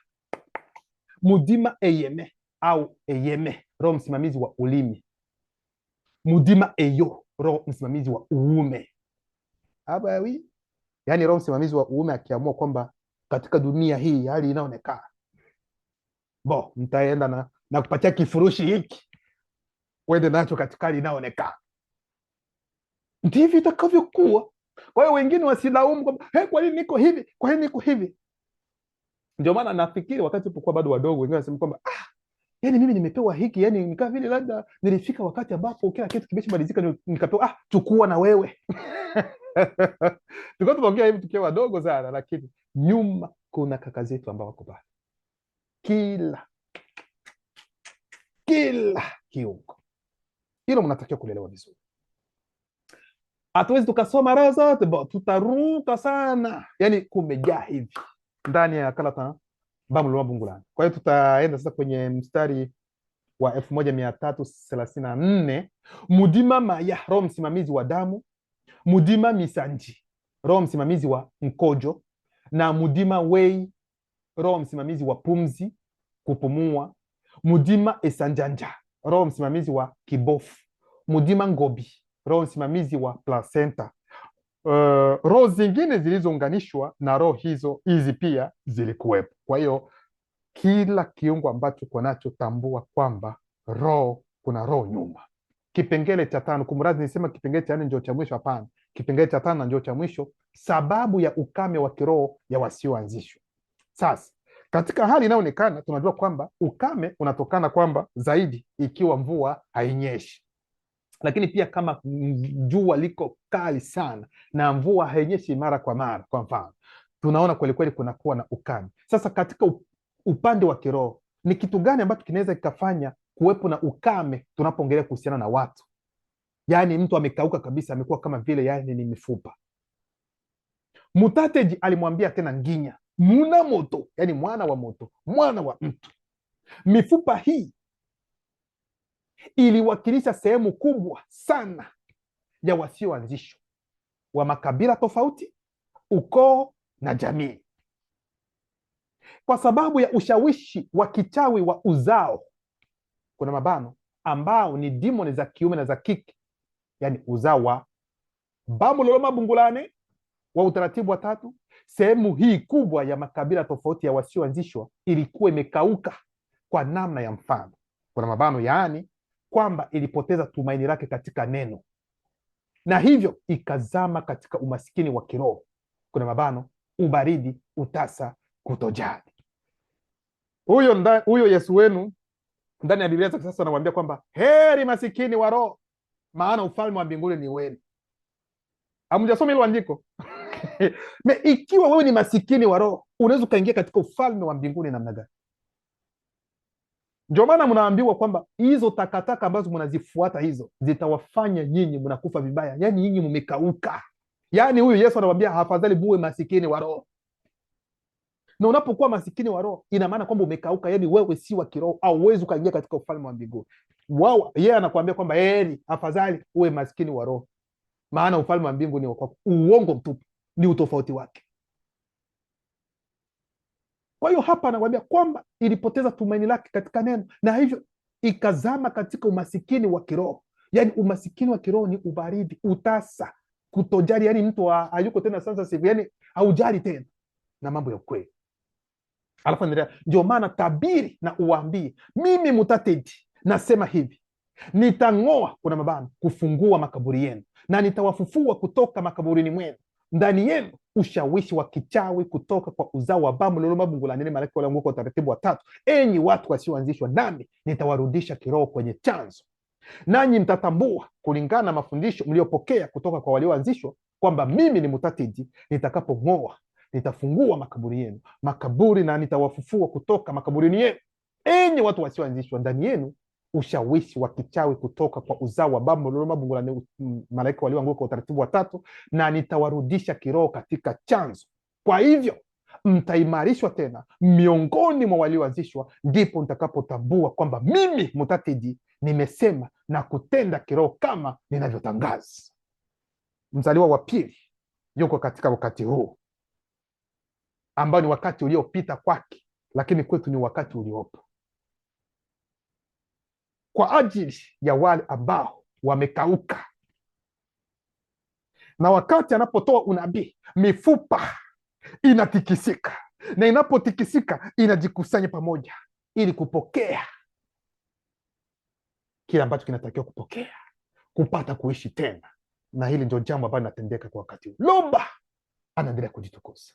Mudima eyeme au eyeme, roho msimamizi wa ulimi. Mudima eyo, roho msimamizi wa uume. Yani roho msimamizi wa uume akiamua kwamba katika dunia hii hali inaonekana, mtaenda na kupatia kifurushi hiki, uende nacho katika hali inaonekana. Ndivyo itakavyokuwa. Kwa hiyo wengine wasilaumu kwamba kwa nini niko hivi, kwa nini niko hivi. Ndio maana nafikiri wakati tulipokuwa bado wadogo, wengine wanasema kwamba yani mimi nimepewa hiki, yani nikaa vile labda nilifika wakati ambapo kila kitu kimeshamalizika nikapewa chukua na wewe. Tulikuwa tunaongea hivi tukiwa wadogo sana, lakini nyuma kuna kaka zetu ambao wako pale. Kila kiungo. Hilo mnatakiwa kulelewa vizuri. Hatuwezi tukasoma roho zote, tutaruka sana. Yani kumejaa hivi ndani ya kalata Bamuluma Bungulani. Kwa hiyo tutaenda sasa kwenye mstari wa 1334. Mudima maya, roho msimamizi wa damu. Mudima misanji, roho msimamizi wa mkojo. Na mudima wei, roho msimamizi wa pumzi, kupumua. Mudima esanjanja, roho msimamizi wa kibofu. Mudima ngobi, roho msimamizi wa placenta. Roho zingine zilizounganishwa na roho hizi pia zilikuwepo. Kwa hiyo kila kiungo ambacho kwa nacho tambua kwamba kuna roho nyuma. Kipengele cha 5, kumradhi nisema kipengele cha 4 ndio cha mwisho, hapana. Kipengele cha 5 ndio cha mwisho, sababu ya ukame wa kiroho ya wasioanzishwa. Sasa katika hali inayoonekana tunajua kwamba ukame unatokana kwamba zaidi ikiwa mvua hainyeshi, lakini pia kama jua liko kali sana na mvua hainyeshi mara kwa mara, kwa mfano, tunaona kweli kweli kunakuwa na ukame. Sasa katika upande wa kiroho ni kitu gani ambacho kinaweza kikafanya kuwepo na ukame tunapoongelea kuhusiana na watu? Yaani mtu amekauka kabisa, amekuwa kama vile yani ni mifupa. Mutateji alimwambia tena Nginya, muna moto, yani mwana wa moto, mwana wa mtu, mifupa hii iliwakilisha sehemu kubwa sana ya wasioanzishwa wa makabila tofauti, ukoo na jamii. Kwa sababu ya ushawishi wa kichawi wa uzao, kuna mabano, ambao ni demoni za kiume na za kike, yani uzao wa Bamulolo Bungulane wa utaratibu wa tatu, sehemu hii kubwa ya makabila tofauti ya wasioanzishwa ilikuwa imekauka kwa namna ya mfano, kuna mabano, yaani kwamba ilipoteza tumaini lake katika neno, na hivyo ikazama katika umasikini wa kiroho, kuna mabano, ubaridi, utasa, kutojali. Huyo Yesu wenu ndani ya Biblia sasa anawaambia kwamba heri masikini wa roho, maana ufalme wa mbinguni ni wenu. Hamjasoma hilo andiko? Ikiwa wewe ni masikini wa roho, unaweza ukaingia katika ufalme wa mbinguni namna gani? Ndio maana mnaambiwa kwamba hizo takataka ambazo mnazifuata hizo zitawafanya nyinyi mnakufa vibaya, yaani nyinyi mmekauka. Yaani huyu Yesu anawaambia afadhali muwe masikini wa roho. Na unapokuwa masikini wa roho, ina maana kwamba umekauka, yaani wewe si wa kiroho, au uwezi ukaingia katika ufalme wa mbinguni. Yeye anakuambia kwamba heri, afadhali uwe masikini wa roho, maana ufalme wa mbinguni ni wako. Uongo mtupu, ni utofauti wake. Kwa hiyo hapa anakuambia kwamba ilipoteza tumaini lake katika neno, na hivyo ikazama katika umasikini wa kiroho. Yaani umasikini wa kiroho ni ubaridi, utasa, kutojali, yaani mtu hayuko tena sasa sivu, yaani haujali tena na mambo ya ukweli. Alafu endelea, ndio maana tabiri na uwaambie, mimi Mutatedi nasema hivi, nitang'oa, kuna mabano, kufungua makaburi yenu, na nitawafufua kutoka makaburini mwenu, ndani yenu ushawishi wa kichawi kutoka kwa uzao wa Bamulolo Bungulane, malaika walioanguka kwa utaratibu wa tatu. Enyi watu wasioanzishwa, nami nitawarudisha kiroho kwenye chanzo, nanyi mtatambua kulingana na mafundisho mliopokea kutoka kwa walioanzishwa kwamba mimi ni Mutatedi. Nitakapong'oa, nitafungua makaburi yenu, makaburi, na nitawafufua kutoka makaburini yenu. Enyi watu wasioanzishwa, ndani yenu ushawishi wa kichawi kutoka kwa uzao wa Bamulolo Bungulane, malaika walioanguka kwa utaratibu wa tatu, na nitawarudisha kiroho katika chanzo. Kwa hivyo mtaimarishwa tena miongoni mwa walioanzishwa, ndipo nitakapotambua kwamba mimi Mutatedi nimesema na kutenda kiroho kama ninavyotangaza. Mzaliwa wa pili yuko katika wakati huu ambao ni wakati uliopita kwake, lakini kwetu ni wakati uliopo, kwa ajili ya wale ambao wamekauka. Na wakati anapotoa unabii, mifupa inatikisika, na inapotikisika inajikusanya pamoja ili kupokea kile ambacho kinatakiwa kupokea, kupata kuishi tena. Na hili ndio jambo ambalo linatendeka kwa wakati huu. Lomba anaendelea kujitukuza.